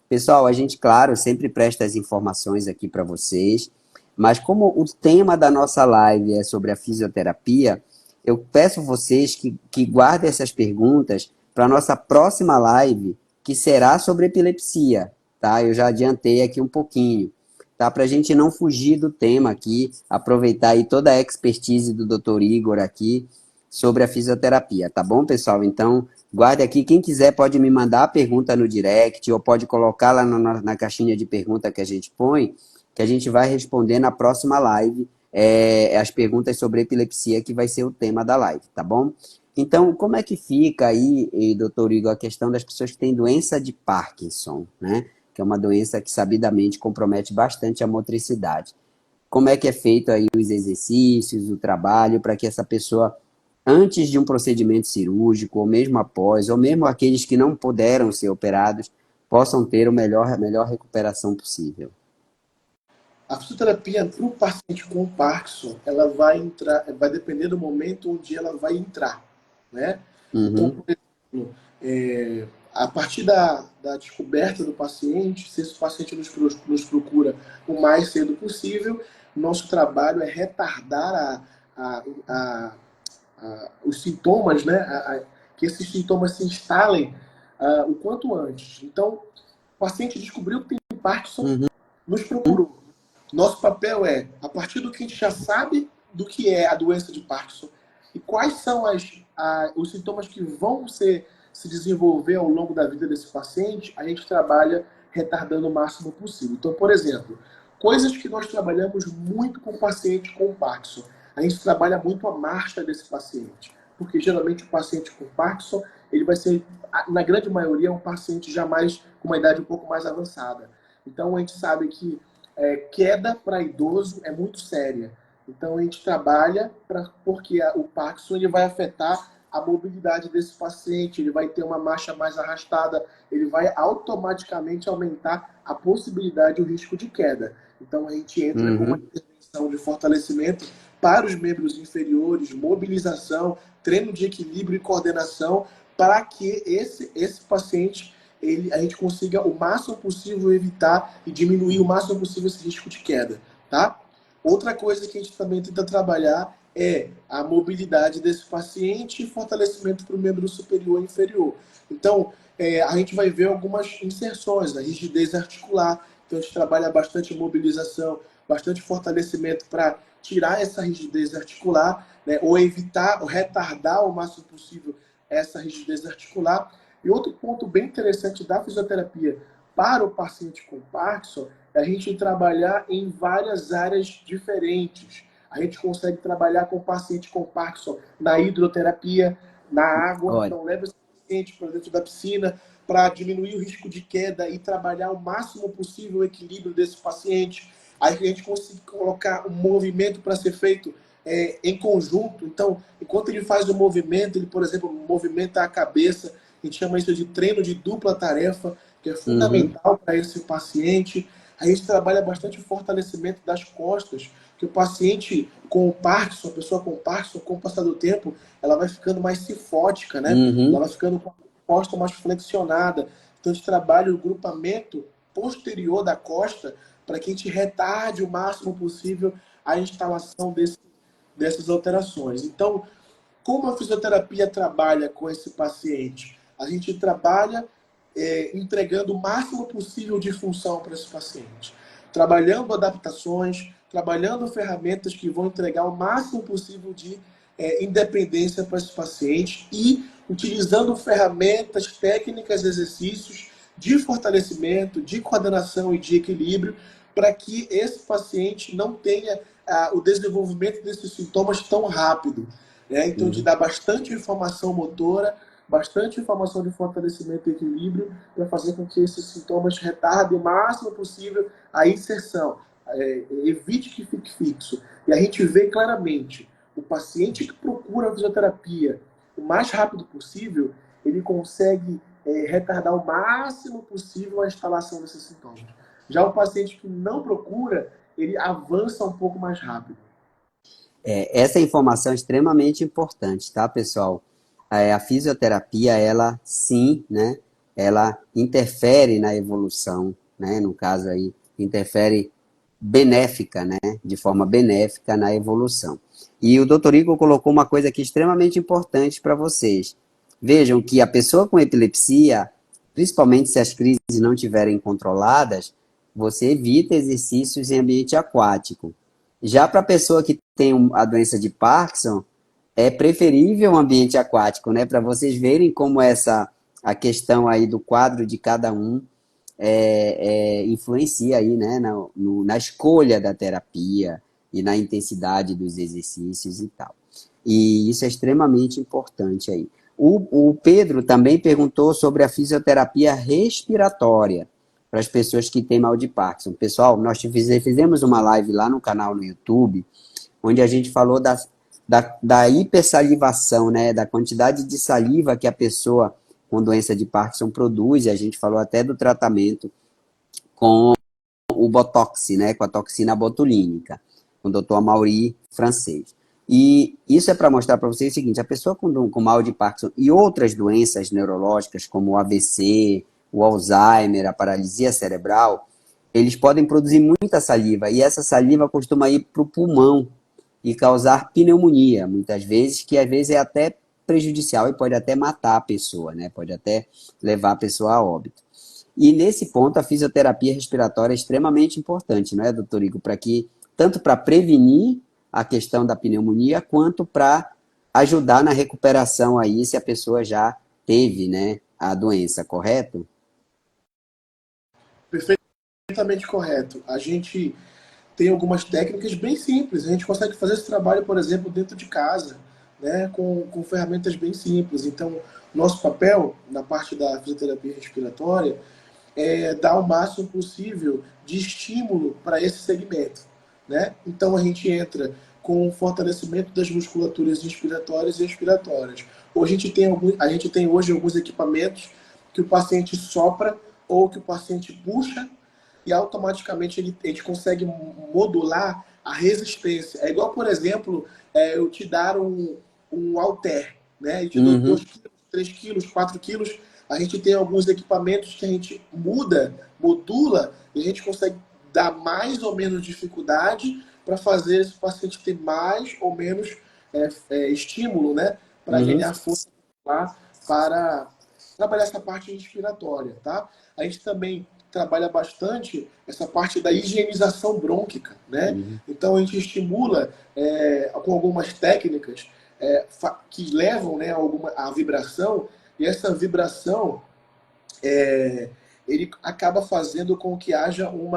Pessoal, a gente, claro, sempre presta as informações aqui para vocês, mas como o tema da nossa live é sobre a fisioterapia, eu peço vocês que guardem essas perguntas para a nossa próxima live, que será sobre epilepsia, tá? Eu já adiantei aqui um pouquinho, tá? Para a gente não fugir do tema aqui, aproveitar aí toda a expertise do Dr. Igor aqui sobre a fisioterapia, tá bom, pessoal? Então, guarde aqui. Quem quiser pode me mandar a pergunta no direct ou pode colocar lá na caixinha de pergunta que a gente põe, que a gente vai responder na próxima live as perguntas sobre epilepsia, que vai ser o tema da live, tá bom? Então, como é que fica aí, doutor Igor, a questão das pessoas que têm doença de Parkinson, né? Que é uma doença que sabidamente compromete bastante a motricidade. Como é que é feito aí os exercícios, o trabalho, para que essa pessoa, antes de um procedimento cirúrgico, ou mesmo após, ou mesmo aqueles que não puderam ser operados, possam ter a melhor recuperação possível? A fisioterapia para o paciente com Parkinson, ela vai entrar, vai depender do momento onde ela vai entrar, né? Então, Uhum, por exemplo, a partir da descoberta do paciente, se esse paciente nos procura o mais cedo possível, nosso trabalho é retardar a, a, os sintomas, né? Que esses sintomas se instalem o quanto antes. Então, o paciente descobriu que tem Parkinson, uhum, nos procurou. Nosso papel é, a partir do que a gente já sabe do que é a doença de Parkinson e quais são os sintomas que vão se desenvolver ao longo da vida desse paciente, a gente trabalha retardando o máximo possível. Então, por exemplo, coisas que nós trabalhamos muito com o paciente com Parkinson. A gente trabalha muito a marcha desse paciente, porque geralmente o paciente com Parkinson, ele vai ser, na grande maioria, um paciente já mais com uma idade um pouco mais avançada. Então, a gente sabe que queda para idoso é muito séria. Então, a gente trabalha porque o Parkinson ele vai afetar a mobilidade desse paciente, ele vai ter uma marcha mais arrastada, ele vai automaticamente aumentar a possibilidade e o risco de queda. Então, a gente entra com uma uhum. intervenção de fortalecimento para os membros inferiores, mobilização, treino de equilíbrio e coordenação, para que esse paciente a gente consiga o máximo possível evitar e diminuir o máximo possível esse risco de queda, tá? Outra coisa que a gente também tenta trabalhar é a mobilidade desse paciente e fortalecimento para o membro superior e inferior. Então, a gente vai ver algumas inserções, a rigidez articular. Então, a gente trabalha bastante mobilização, bastante fortalecimento para tirar essa rigidez articular, né, ou evitar, ou retardar o máximo possível essa rigidez articular. E outro ponto bem interessante da fisioterapia para o paciente com Parkinson é a gente trabalhar em várias áreas diferentes. A gente consegue trabalhar com o paciente com Parkinson na hidroterapia, na água. Olha, Então, leva esse paciente para dentro da piscina para diminuir o risco de queda e trabalhar o máximo possível o equilíbrio desse paciente. aí que a gente consegue colocar um movimento para ser feito em conjunto. Então, enquanto ele faz o movimento, ele, por exemplo, movimenta a cabeça, a gente chama isso de treino de dupla tarefa, que é Uhum. fundamental para esse paciente. A gente trabalha bastante o fortalecimento das costas, que o paciente com o Parkinson, a pessoa com Parkinson, com o passar do tempo, ela vai ficando mais cifótica, né? Ela Uhum. vai ficando com a costa mais flexionada. Então, a gente trabalha o grupamento posterior da costa para que a gente retarde o máximo possível a instalação dessas alterações. Então, como a fisioterapia trabalha com esse paciente? A gente trabalha entregando o máximo possível de função para esse paciente. Trabalhando adaptações, trabalhando ferramentas que vão entregar o máximo possível de independência para esse paciente e utilizando ferramentas, técnicas, exercícios de fortalecimento, de coordenação e de equilíbrio para que esse paciente não tenha o desenvolvimento desses sintomas tão rápido. Né? Então, te Uhum. dá bastante informação motora, bastante informação de fortalecimento e equilíbrio para fazer com que esses sintomas retardem o máximo possível a inserção. Evite que fique fixo. E a gente vê claramente, o paciente que procura a fisioterapia o mais rápido possível, ele consegue retardar o máximo possível a instalação desses sintomas. Já o paciente que não procura, ele avança um pouco mais rápido. Essa informação é extremamente importante, tá, pessoal? A fisioterapia, ela sim, né? Ela interfere na evolução, né? No caso aí, interfere benéfica, né? De forma benéfica na evolução. E o doutor Igor colocou uma coisa aqui extremamente importante para vocês. Vejam que a pessoa com epilepsia, principalmente se as crises não estiverem controladas, você evita exercícios em ambiente aquático. Já para a pessoa que tem a doença de Parkinson, é preferível um ambiente aquático, né? Para vocês verem como a questão aí do quadro de cada um influencia aí, né? Na escolha da terapia e na intensidade dos exercícios e tal. E isso é extremamente importante aí. O Pedro também perguntou sobre a fisioterapia respiratória para as pessoas que têm mal de Parkinson. Pessoal, nós fizemos uma live lá no canal no YouTube, onde a gente falou da hipersalivação, né, da quantidade de saliva que a pessoa com doença de Parkinson produz, e a gente falou até do tratamento com o Botox, né, com a toxina botulínica, com o doutor Amaury francês. E isso é para mostrar para vocês o seguinte, a pessoa com mal de Parkinson e outras doenças neurológicas, como o AVC, o Alzheimer, a paralisia cerebral, eles podem produzir muita saliva, e essa saliva costuma ir para o pulmão e causar pneumonia, muitas vezes, que às vezes é até prejudicial e pode até matar a pessoa, né? Pode até levar a pessoa a óbito. E nesse ponto, a fisioterapia respiratória é extremamente importante, não é, doutor Igor? Para que, tanto para prevenir a questão da pneumonia, quanto para ajudar na recuperação aí, se a pessoa já teve, né, a doença, correto? Perfeitamente correto. A gente tem algumas técnicas bem simples. A gente consegue fazer esse trabalho, por exemplo, dentro de casa, né, com ferramentas bem simples. Então, nosso papel na parte da fisioterapia respiratória é dar o máximo possível de estímulo para esse segmento, né? Então, a gente entra com o fortalecimento das musculaturas inspiratórias e expiratórias. A gente tem hoje alguns equipamentos que o paciente sopra ou que o paciente puxa e automaticamente a gente consegue modular a resistência. É igual, por exemplo, eu te dar um halter, né? Eu te dou 2 Uhum, quilos, 3 quilos, 4 quilos. A gente tem alguns equipamentos que a gente modula, e a gente consegue dar mais ou menos dificuldade para fazer esse paciente ter mais ou menos estímulo, né? Para uhum, ganhar força lá, para trabalhar essa parte respiratória, tá? A gente também trabalha bastante essa parte da higienização brônquica, né? uhum. Então a gente estimula com algumas técnicas que levam, né, a vibração, e essa vibração ele acaba fazendo com que haja um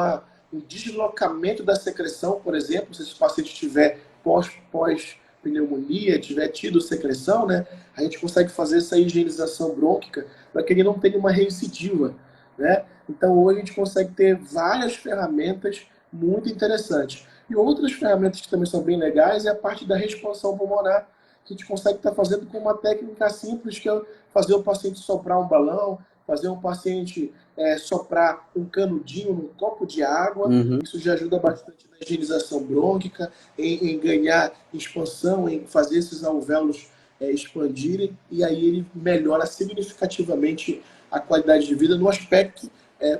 deslocamento da secreção, por exemplo, se esse paciente tiver pós-pneumonia, tiver tido secreção, né, a gente consegue fazer essa higienização brônquica para que ele não tenha uma recidiva, né? Então hoje a gente consegue ter várias ferramentas muito interessante. E outras ferramentas que também são bem legais é a parte da expansão pulmonar, que a gente consegue estar fazendo com uma técnica simples, que é fazer o paciente soprar um balão, fazer um paciente soprar um canudinho num copo de água. Uhum. Isso já ajuda bastante na higienização brônquica, em ganhar expansão, em fazer esses alvéolos expandirem, e aí ele melhora significativamente a qualidade de vida no aspecto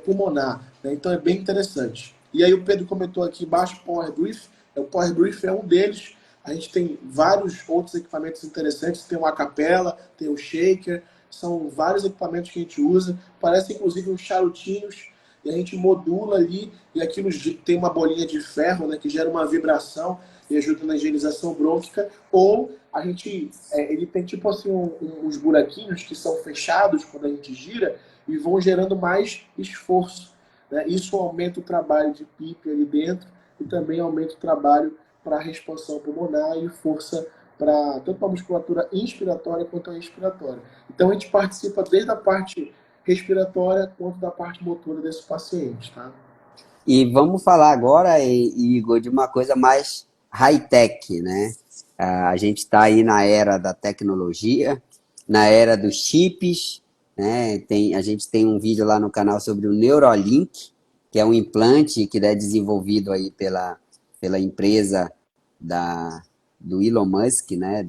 pulmonar. Né? Então é bem interessante. E aí o Pedro comentou aqui embaixo, Power Brief. O Power Brief é um deles. A gente tem vários outros equipamentos interessantes. Tem o Acapella, tem o Shaker. São vários equipamentos que a gente usa. Parece inclusive uns charutinhos. E a gente modula ali. E aquilo tem uma bolinha de ferro, né, que gera uma vibração e ajuda na higienização brônquica. Ou a gente, ele tem tipo assim uns buraquinhos que são fechados quando a gente gira e vão gerando mais esforço. Né? Isso aumenta o trabalho de PIP ali dentro e também aumenta o trabalho para a expansão pulmonar e força para tanto para a musculatura inspiratória quanto a expiratória. Então a gente participa desde a parte respiratória quanto da parte motora desse paciente, tá? E vamos falar agora, Igor, de uma coisa mais high-tech, né? A gente está aí na era da tecnologia, na era dos chips, né? A gente tem um vídeo lá no canal sobre o Neuralink, que é um implante que é desenvolvido aí pela empresa da, do Elon Musk, né?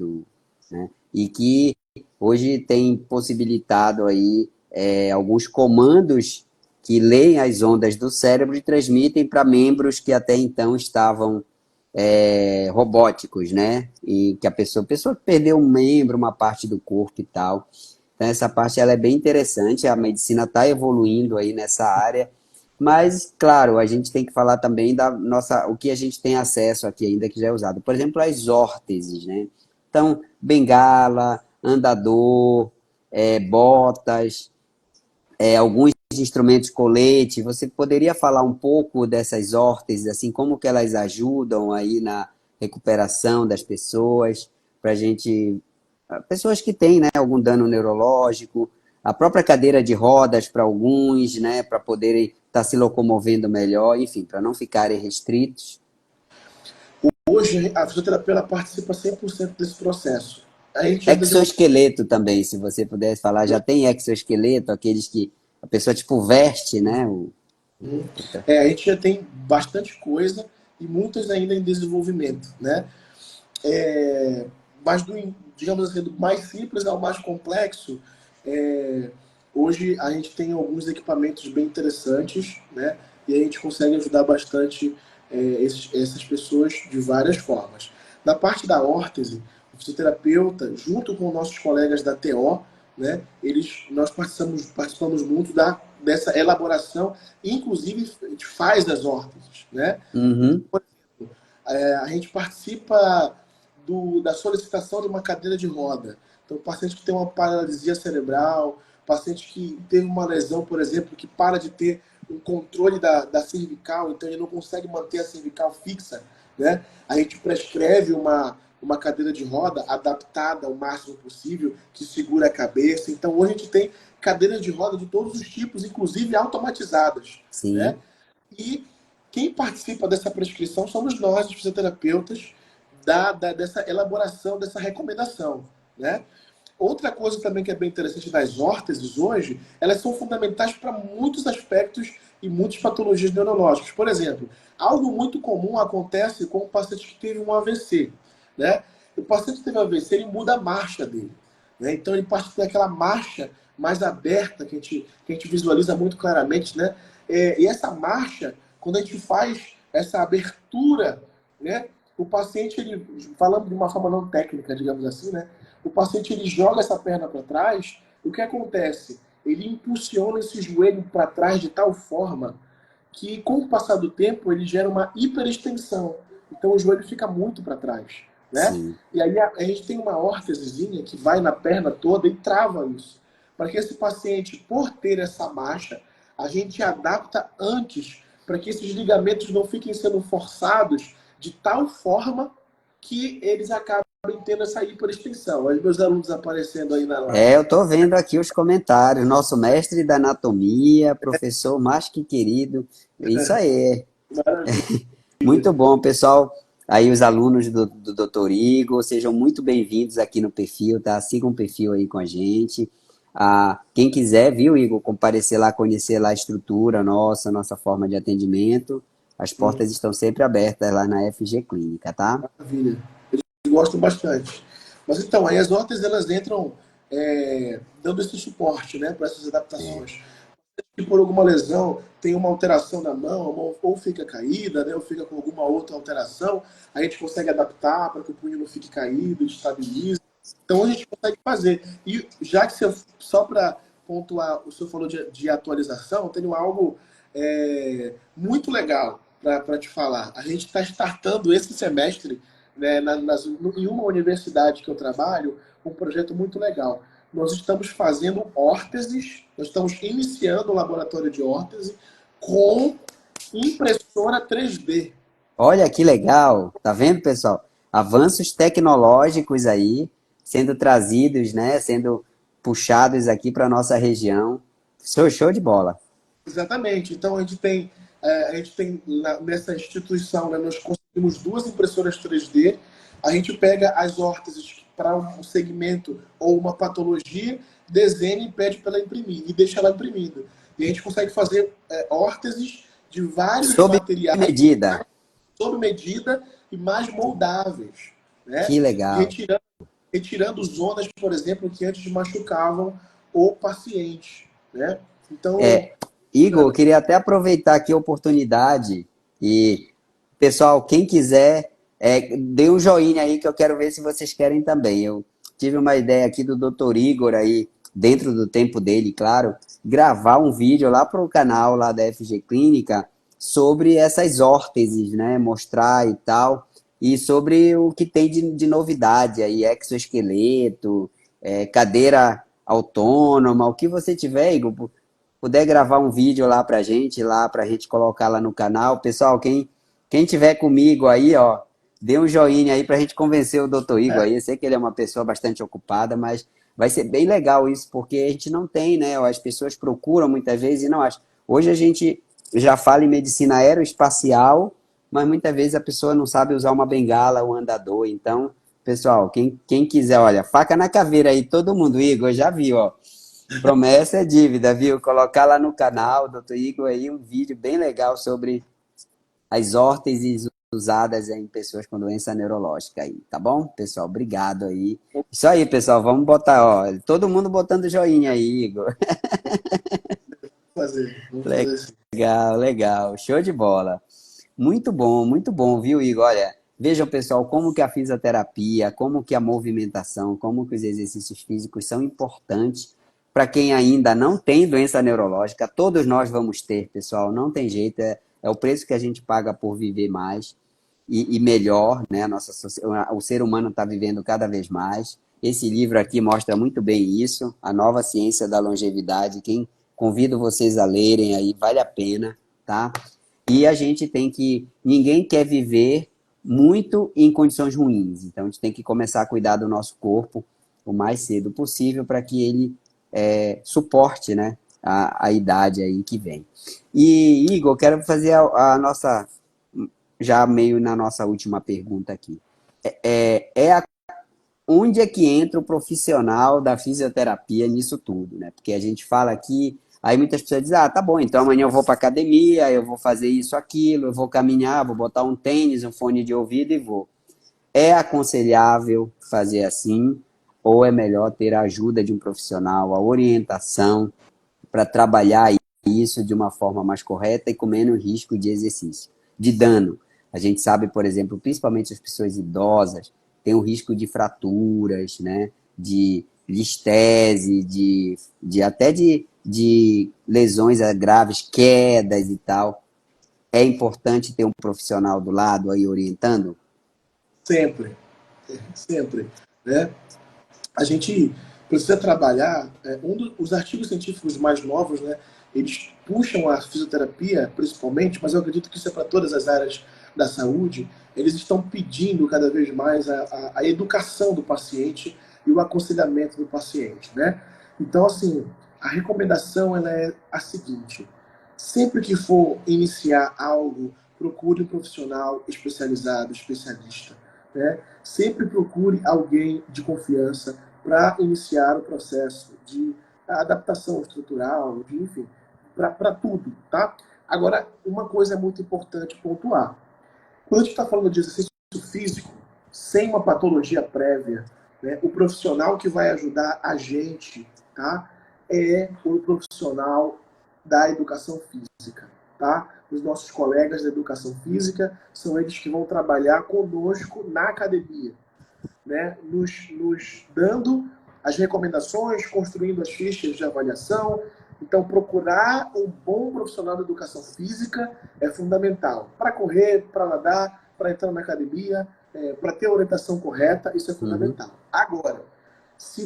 E que hoje tem possibilitado aí alguns comandos que leem as ondas do cérebro e transmitem para membros que até então estavam robóticos, né? E que a pessoa que perdeu um membro, uma parte do corpo e tal. Então, essa parte ela é bem interessante, a medicina está evoluindo aí nessa área, mas, claro, a gente tem que falar também da nossa, o que a gente tem acesso aqui ainda que já é usado. Por exemplo, as órteses, né? Então, bengala, andador, botas, alguns instrumentos colete. Você poderia falar um pouco dessas órteses, assim, como que elas ajudam aí na recuperação das pessoas, para a gente, pessoas que têm, né, algum dano neurológico, a própria cadeira de rodas para alguns, né, para poderem estar se locomovendo melhor, enfim, para não ficarem restritos. Hoje a fisioterapia ela participa 100% desse processo. A gente anda de uma Exoesqueleto também, se você pudesse falar, já tem exoesqueleto, aqueles que a pessoa tipo veste, né? a gente já tem bastante coisa e muitas ainda em desenvolvimento, né? Mas digamos assim, do mais simples ao mais complexo, é, hoje a gente tem alguns equipamentos bem interessantes, né? E a gente consegue ajudar bastante essas pessoas de várias formas. Na parte da órtese, o fisioterapeuta, junto com nossos colegas da TO, né? Nós participamos muito dessa elaboração, inclusive a gente faz as órteses, né? Uhum. A gente participa da solicitação de uma cadeira de roda. Então, paciente que tem uma paralisia cerebral, paciente que teve uma lesão, por exemplo, que para de ter um controle da cervical, então ele não consegue manter a cervical fixa, né? A gente prescreve uma cadeira de roda adaptada ao máximo possível, que segura a cabeça. Então, hoje a gente tem cadeiras de roda de todos os tipos, inclusive automatizadas, né? Sim. E quem participa dessa prescrição somos nós, os fisioterapeutas, dessa elaboração, dessa recomendação, né? Outra coisa também que é bem interessante das órteses hoje, elas são fundamentais para muitos aspectos e muitas patologias neurológicas. Por exemplo, algo muito comum acontece com o paciente que teve um AVC, né? O paciente que teve um AVC, ele muda a marcha dele, né? Então ele parte daquela marcha mais aberta que a gente visualiza muito claramente, né? E essa marcha, quando a gente faz essa abertura, né? O paciente, ele, falando de uma forma não técnica, digamos assim, né? O paciente ele joga essa perna para trás, o que acontece? Ele impulsiona esse joelho para trás de tal forma que, com o passar do tempo, ele gera uma hiperextensão. Então, o joelho fica muito para trás, né? Sim. E aí a gente tem uma órtesezinha que vai na perna toda e trava isso. Para que esse paciente, por ter essa marcha, a gente adapta antes para que esses ligamentos não fiquem sendo forçados de tal forma que eles acabem tendo essa hiperextensão. Olha os meus alunos aparecendo aí na live. Eu estou vendo aqui os comentários. Nosso mestre da anatomia, professor mais que querido. Isso aí. Maravilha. Muito bom, pessoal. Aí os alunos do Dr. Igor, sejam muito bem-vindos aqui no perfil, tá? Sigam o perfil aí com a gente. Quem quiser, viu, Igor, comparecer lá, conhecer lá a estrutura nossa forma de atendimento, as portas estão sempre abertas lá na FG Clínica, tá? Maravilha. Eu gosto bastante. Mas então, aí as hortas elas entram dando esse suporte, né, para essas adaptações. Se por alguma lesão tem uma alteração na mão, a mão ou fica caída, né, ou fica com alguma outra alteração, a gente consegue adaptar para que o punho não fique caído, estabilize. Então a gente consegue fazer. E já que você, só para pontuar, o senhor falou de atualização, eu tenho algo muito legal para te falar. A gente está startando esse semestre, né, em uma universidade que eu trabalho, um projeto muito legal. Nós estamos fazendo órteses, nós estamos iniciando o laboratório de órtese com impressora 3D. Olha que legal, tá vendo, pessoal? Avanços tecnológicos aí sendo trazidos, né? Sendo puxados aqui para nossa região. Show de bola. Exatamente. Então a gente tem nessa instituição, né, nós conseguimos duas impressoras 3D. A gente pega as órteses para um segmento ou uma patologia, desenha e pede para ela imprimir e deixa ela imprimida. E a gente consegue fazer órteses de vários Sob materiais medida. sob medida e mais moldáveis, né? Que E legal. retirando zonas, por exemplo, que antes machucavam o paciente, né? Então, Igor, eu queria até aproveitar aqui a oportunidade e, pessoal, quem quiser, dê um joinha aí que eu quero ver se vocês querem também. Eu tive uma ideia aqui do Dr. Igor aí, dentro do tempo dele, claro, gravar um vídeo lá para o canal lá da FG Clínica sobre essas órteses, né? Mostrar e tal, e sobre o que tem de novidade aí, exoesqueleto, cadeira autônoma, o que você tiver, Igor, puder gravar um vídeo lá pra gente colocar lá no canal. Pessoal, quem tiver comigo aí, ó, dê um joinha aí pra gente convencer o Dr. Igor aí. Eu sei que ele é uma pessoa bastante ocupada, mas vai ser bem legal isso, porque a gente não tem, né? As pessoas procuram muitas vezes e não acham. Hoje a gente já fala em medicina aeroespacial, mas muitas vezes a pessoa não sabe usar uma bengala ou um andador. Então, pessoal, quem quiser, olha, faca na caveira aí, todo mundo, Igor, já viu, ó. Promessa é dívida, viu? Colocar lá no canal, Dr. Igor, aí um vídeo bem legal sobre as órteses usadas em pessoas com doença neurológica aí, tá bom? Pessoal, obrigado aí. Isso aí, pessoal, vamos botar, ó, todo mundo botando joinha aí, Igor. vamos fazer assim. Legal, legal, show de bola. Muito bom, viu, Igor? Olha, vejam, pessoal, como que a fisioterapia, como que a movimentação, como que os exercícios físicos são importantes para quem ainda não tem doença neurológica. Todos nós vamos ter, pessoal, não tem jeito, é o preço que a gente paga por viver mais e melhor, né? O ser humano está vivendo cada vez mais. Esse livro aqui mostra muito bem isso, a nova ciência da longevidade. Quem convido vocês a lerem aí, vale a pena, tá? E a gente tem que. Ninguém quer viver muito em condições ruins. Então, a gente tem que começar a cuidar do nosso corpo o mais cedo possível para que ele suporte, né, a idade aí que vem. E, Igor, quero fazer a nossa. Já meio na nossa última pergunta aqui. Onde é que entra o profissional da fisioterapia nisso tudo, né? Porque a gente fala aqui, aí muitas pessoas dizem, tá bom, então amanhã eu vou para academia, eu vou fazer isso, aquilo, eu vou caminhar, vou botar um tênis, um fone de ouvido e vou. É aconselhável fazer assim ou é melhor ter a ajuda de um profissional, a orientação para trabalhar isso de uma forma mais correta e com menos risco de exercício, de dano? A gente sabe, por exemplo, principalmente as pessoas idosas, têm um risco de fraturas, né? De listese, de lesões graves, quedas e tal. É importante ter um profissional do lado aí orientando? Sempre, sempre, né? A gente precisa trabalhar, os artigos científicos mais novos, né, eles puxam a fisioterapia principalmente, mas eu acredito que isso é para todas as áreas da saúde, eles estão pedindo cada vez mais a educação do paciente e o aconselhamento do paciente, né? Então, assim, a recomendação ela é a seguinte: sempre que for iniciar algo procure um profissional especializado, especialista, né? Sempre procure alguém de confiança para iniciar o processo de adaptação estrutural, de, enfim, para tudo, tá? Agora, uma coisa é muito importante pontuar. Quando a gente está falando de exercício físico, sem uma patologia prévia, né, o profissional que vai ajudar a gente, tá, é o profissional da educação física, tá? Os nossos colegas da educação física são eles que vão trabalhar conosco na academia, né, nos dando as recomendações, construindo as fichas de avaliação. Então, procurar um bom profissional da educação física é fundamental. Para correr, para nadar, para entrar na academia, para ter a orientação correta, isso é fundamental. Agora, se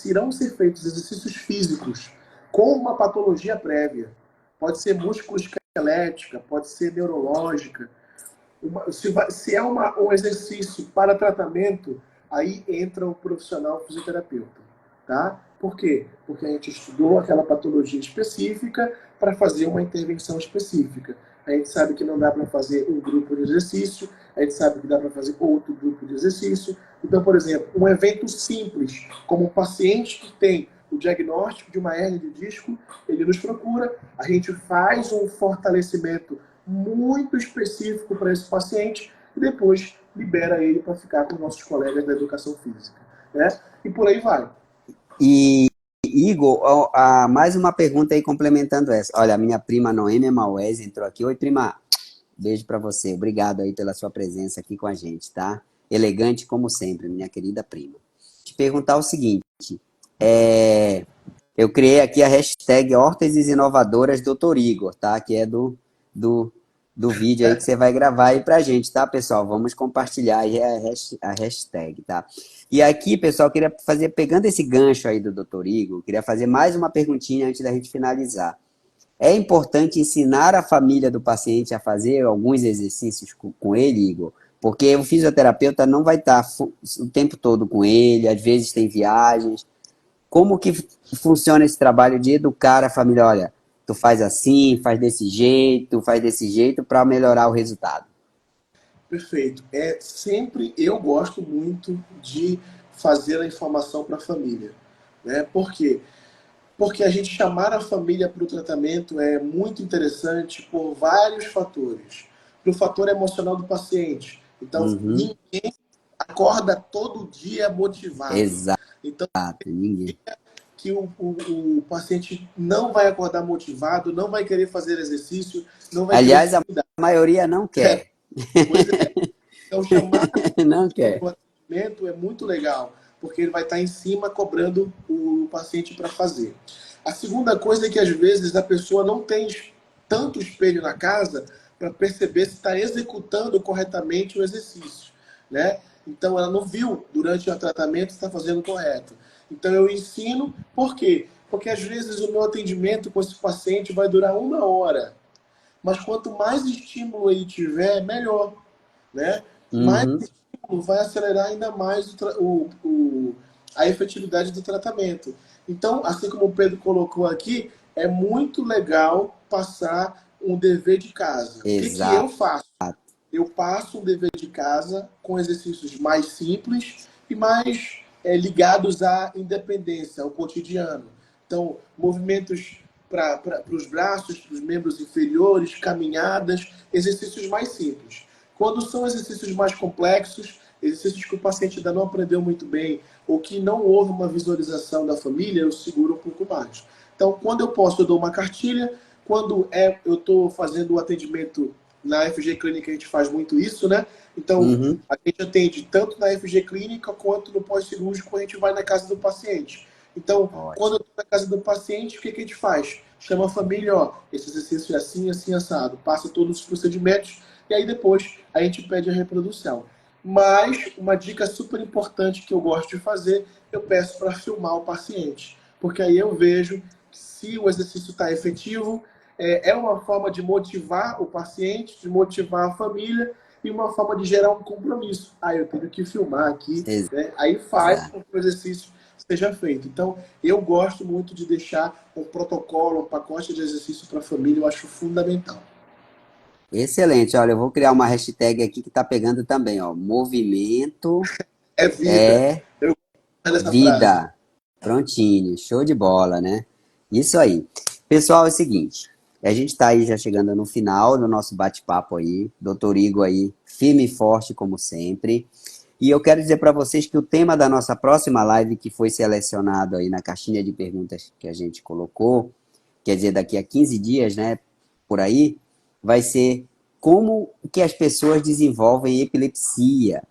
irão ser feitos exercícios físicos com uma patologia prévia, pode ser músculo-esquelética, pode ser neurológica, se é um exercício para tratamento, aí entra o profissional fisioterapeuta, tá? Por quê? Porque a gente estudou aquela patologia específica para fazer uma intervenção específica. A gente sabe que não dá para fazer um grupo de exercício, a gente sabe que dá para fazer outro grupo de exercício. Então, por exemplo, um evento simples, como um paciente que tem o diagnóstico de uma hernia de disco, ele nos procura, a gente faz um fortalecimento muito específico para esse paciente e depois libera ele para ficar com nossos colegas da educação física, né? E por aí vai. E, Igor, mais uma pergunta aí complementando essa. Olha, a minha prima Noêmia Maués entrou aqui. Oi, prima. Beijo para você. Obrigado aí pela sua presença aqui com a gente, tá? Elegante como sempre, minha querida prima. Te perguntar o seguinte. Eu criei aqui a hashtag Órteses Inovadoras Dr. Igor, tá? Que é do vídeo aí que você vai gravar aí pra gente, tá, pessoal? Vamos compartilhar aí a hashtag, tá? E aqui, pessoal, eu queria fazer, pegando esse gancho aí do Dr. Igor, eu queria fazer mais uma perguntinha antes da gente finalizar. É importante ensinar a família do paciente a fazer alguns exercícios com ele, Igor? Porque o fisioterapeuta não vai estar o tempo todo com ele, às vezes tem viagens. Como que funciona esse trabalho de educar a família? Olha, tu faz assim, faz desse jeito para melhorar o resultado. Perfeito. Eu gosto muito de fazer a informação para a família, né? Por quê? Porque a gente chamar a família para o tratamento é muito interessante por vários fatores. Pelo fator emocional do paciente. Então, Uhum. ninguém acorda todo dia motivado. Exato, Então, ninguém. que o paciente não vai acordar motivado, não vai querer fazer exercício, não vai querer Aliás, se a cuidar. maioria não quer. Pois é. Então, chamar Não o quer. atendimento é muito legal, porque ele vai estar em cima cobrando o paciente para fazer. A segunda coisa é que às vezes a pessoa não tem tanto espelho na casa para perceber se está executando corretamente o exercício, né? Então ela não viu durante o tratamento se está fazendo correto. Então eu ensino, por quê? Porque às vezes o meu atendimento com esse paciente vai durar 1 hora, mas quanto mais estímulo ele tiver, melhor, né? Mais Uhum. estímulo vai acelerar ainda mais a efetividade do tratamento. Então, assim como o Pedro colocou aqui, é muito legal passar um dever de casa. O que, que eu Exato. faço? Eu passo um dever de casa com exercícios mais simples e mais ligados à independência, ao cotidiano. Então, movimentos para os braços, para os membros inferiores, caminhadas, exercícios mais simples. Quando são exercícios mais complexos, exercícios que o paciente ainda não aprendeu muito bem ou que não houve uma visualização da família, eu seguro um pouco mais. Então, quando eu posso, eu dou uma cartilha. Quando eu estou fazendo o atendimento na FG Clínica, a gente faz muito isso, né? Então, Uhum. a gente atende tanto na FG Clínica quanto no pós-cirúrgico, a gente vai na casa do paciente. Então, quando eu Ótimo. estou na casa do paciente, o que a gente faz? Chama a família, ó, esse exercício é assim, assim, assado. Passa todos os procedimentos e aí depois a gente pede a reprodução. Mas uma dica super importante que eu gosto de fazer, eu peço para filmar o paciente. Porque aí eu vejo se o exercício está efetivo, é uma forma de motivar o paciente, de motivar a família e uma forma de gerar um compromisso. Ah, eu tenho que filmar aqui, né? Aí faz com que o exercício seja feito. Então, eu gosto muito de deixar um protocolo, um pacote de exercício para a família, eu acho fundamental. Excelente. Olha, eu vou criar uma hashtag aqui que está pegando também, ó. Movimento É vida. é Eu gosto dessa frase. vida. Prontinho, show de bola, né? Isso aí. Pessoal, é o seguinte, a gente está aí já chegando no final do nosso bate-papo aí, doutor Igor aí, firme e forte como sempre. E eu quero dizer para vocês que o tema da nossa próxima live, que foi selecionado aí na caixinha de perguntas que a gente colocou, quer dizer, daqui a 15 dias, né, por aí, vai ser como que as pessoas desenvolvem epilepsia.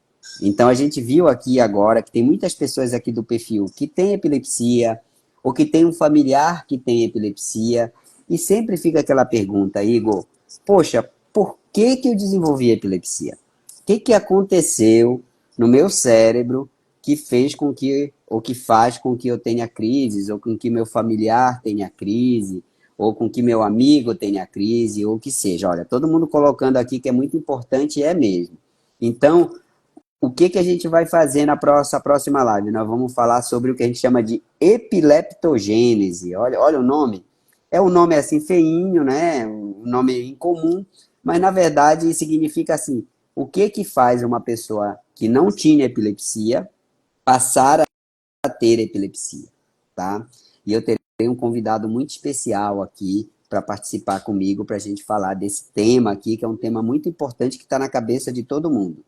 Então, a gente viu aqui agora que tem muitas pessoas aqui do perfil que têm epilepsia, ou que tem um familiar que tem epilepsia, e sempre fica aquela pergunta, Igor, poxa, por que que eu desenvolvi epilepsia? O que que aconteceu no meu cérebro que fez com que, ou que faz com que eu tenha crises, ou com que meu familiar tenha crise, ou com que meu amigo tenha crise, ou o que seja. Olha, todo mundo colocando aqui que é muito importante, e é mesmo. Então, o que que a gente vai fazer na próxima live? Nós vamos falar sobre o que a gente chama de epileptogênese. Olha, olha o nome. É um nome assim feinho, né? Um nome incomum, mas na verdade significa assim: o que que faz uma pessoa que não tinha epilepsia passar a ter epilepsia, tá? E eu terei um convidado muito especial aqui para participar comigo para a gente falar desse tema aqui, que é um tema muito importante que está na cabeça de todo mundo.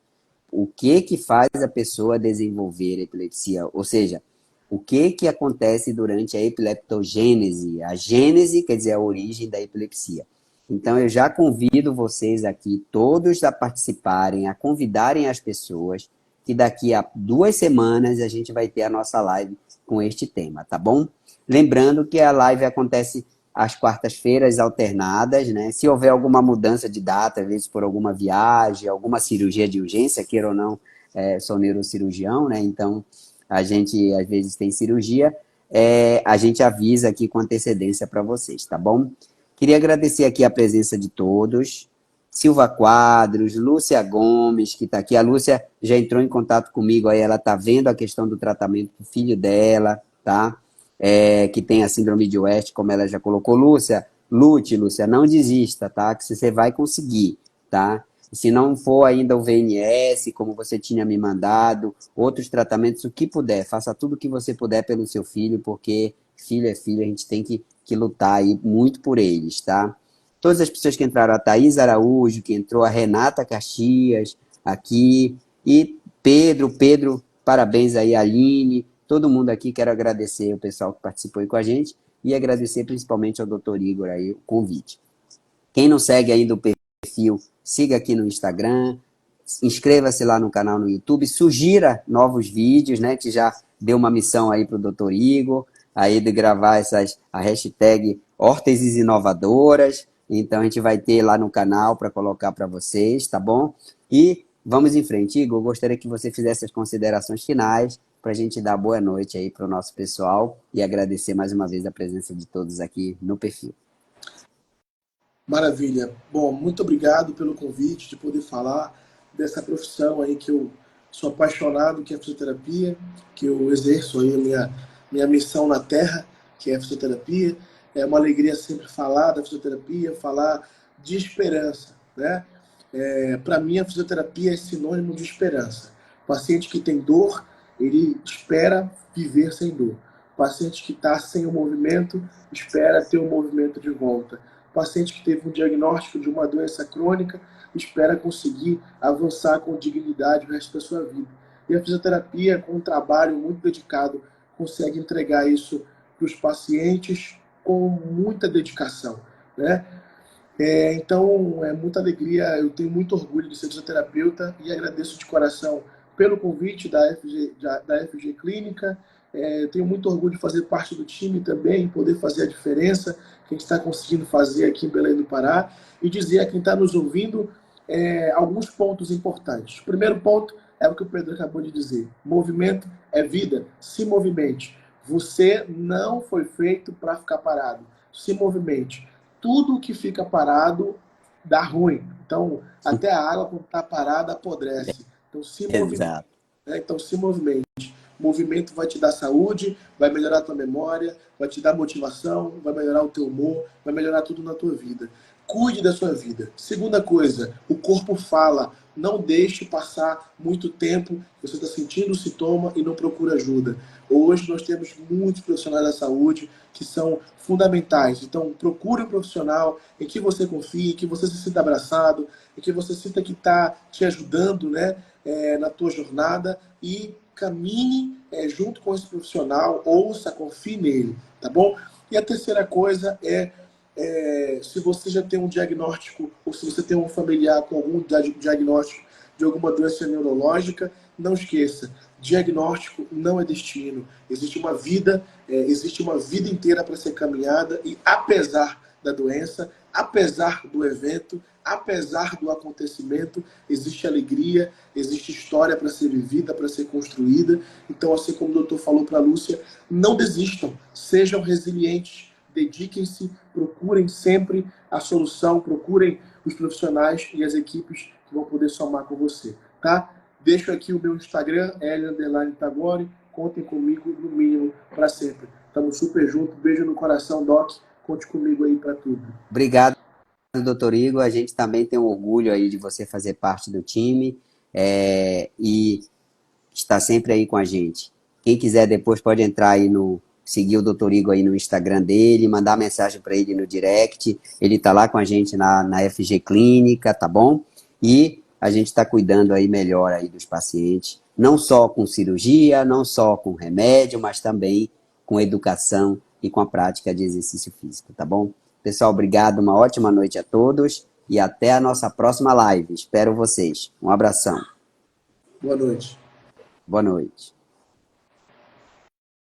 O que que faz a pessoa desenvolver epilepsia? Ou seja, o que que acontece durante a epileptogênese? A gênese quer dizer a origem da epilepsia. Então, eu já convido vocês aqui, todos, a participarem, a convidarem as pessoas, que daqui a 2 semanas a gente vai ter a nossa live com este tema, tá bom? Lembrando que a live acontece às quartas-feiras alternadas, né? Se houver alguma mudança de data, às vezes por alguma viagem, alguma cirurgia de urgência, queira ou não, sou neurocirurgião, né? Então, a gente às vezes tem cirurgia, a gente avisa aqui com antecedência para vocês, tá bom? Queria agradecer aqui a presença de todos. Silva Quadros, Lúcia Gomes, que está aqui. A Lúcia já entrou em contato comigo, aí ela está vendo a questão do tratamento do filho dela, tá? Que tem a síndrome de West, como ela já colocou. Lúcia, lute, Lúcia, não desista, tá? Que você vai conseguir, tá? Se não for ainda o VNS, como você tinha me mandado, outros tratamentos, o que puder, faça tudo o que você puder pelo seu filho, porque filho é filho, a gente tem que lutar aí muito por eles, tá? Todas as pessoas que entraram, a Thaís Araújo, que entrou, a Renata Caxias, aqui, e Pedro, parabéns aí, Aline, todo mundo aqui, quero agradecer o pessoal que participou aí com a gente, e agradecer principalmente ao Dr. Igor aí o convite. Quem não segue ainda o perfil, siga aqui no Instagram, inscreva-se lá no canal no YouTube, sugira novos vídeos, né? Que já deu uma missão aí para o Dr. Igor, aí de gravar a hashtag Órteses Inovadoras. Então a gente vai ter lá no canal para colocar para vocês, tá bom? E vamos em frente. Igor, gostaria que você fizesse as considerações finais para a gente dar boa noite aí para o nosso pessoal e agradecer mais uma vez a presença de todos aqui no perfil. Maravilha. Bom, muito obrigado pelo convite de poder falar dessa profissão aí que eu sou apaixonado, que é a fisioterapia, que eu exerço aí a minha missão na Terra, que é a fisioterapia. É uma alegria sempre falar da fisioterapia, falar de esperança, né? Para mim, a fisioterapia é sinônimo de esperança. O paciente que tem dor, ele espera viver sem dor. O paciente que está sem o movimento, espera ter o movimento de volta. O paciente que teve um diagnóstico de uma doença crônica, espera conseguir avançar com dignidade o resto da sua vida. E a fisioterapia, com um trabalho muito dedicado, consegue entregar isso para os pacientes com muita dedicação, né? Então, é muita alegria, eu tenho muito orgulho de ser fisioterapeuta e agradeço de coração pelo convite da FG Clínica. Eu tenho muito orgulho de fazer parte do time também, poder fazer a diferença que a gente está conseguindo fazer aqui em Belém do Pará e dizer a quem está nos ouvindo alguns pontos importantes. O primeiro ponto é o que o Pedro acabou de dizer: movimento é vida, se movimente. Você não foi feito para ficar parado, se movimente. Tudo que fica parado dá ruim. Então, até a água, quando está parada, apodrece. Então, se movimente. Exato. Né? Então, se movimente. Movimento vai te dar saúde, vai melhorar a tua memória, vai te dar motivação, vai melhorar o teu humor, vai melhorar tudo na tua vida. Cuide da sua vida. Segunda coisa, o corpo fala. Não deixe passar muito tempo que você está sentindo o sintoma e não procura ajuda. Hoje nós temos muitos profissionais da saúde que são fundamentais. Então, procure um profissional em que você confie, em que você se sinta abraçado, em que você sinta que está te ajudando, né, na tua jornada, e caminhe junto com esse profissional, ouça, confie nele, tá bom? E a terceira coisa se você já tem um diagnóstico, ou se você tem um familiar com algum diagnóstico de alguma doença neurológica, não esqueça, diagnóstico não é destino. Existe uma vida inteira para ser caminhada, e apesar da doença, apesar do evento, apesar do acontecimento, existe alegria, existe história para ser vivida, para ser construída. Então, assim como o doutor falou para a Lúcia, não desistam, sejam resilientes, dediquem-se, procurem sempre a solução, procurem os profissionais e as equipes que vão poder somar com você, tá? Deixo aqui o meu Instagram, L_Tagore, contem comigo no mínimo para sempre. Tamo super junto, beijo no coração, Doc, conte comigo aí para tudo. Obrigado, doutor Igor. A gente também tem um orgulho aí de você fazer parte do time e está sempre aí com a gente. Quem quiser depois pode entrar aí seguir o doutor Igor aí no Instagram dele, mandar mensagem para ele no direct. Ele está lá com a gente na FG Clínica, tá bom? E a gente está cuidando aí melhor aí dos pacientes, não só com cirurgia, não só com remédio, mas também com educação e com a prática de exercício físico, tá bom? Pessoal, obrigado, uma ótima noite a todos e até a nossa próxima live. Espero vocês. Um abração. Boa noite. Boa noite.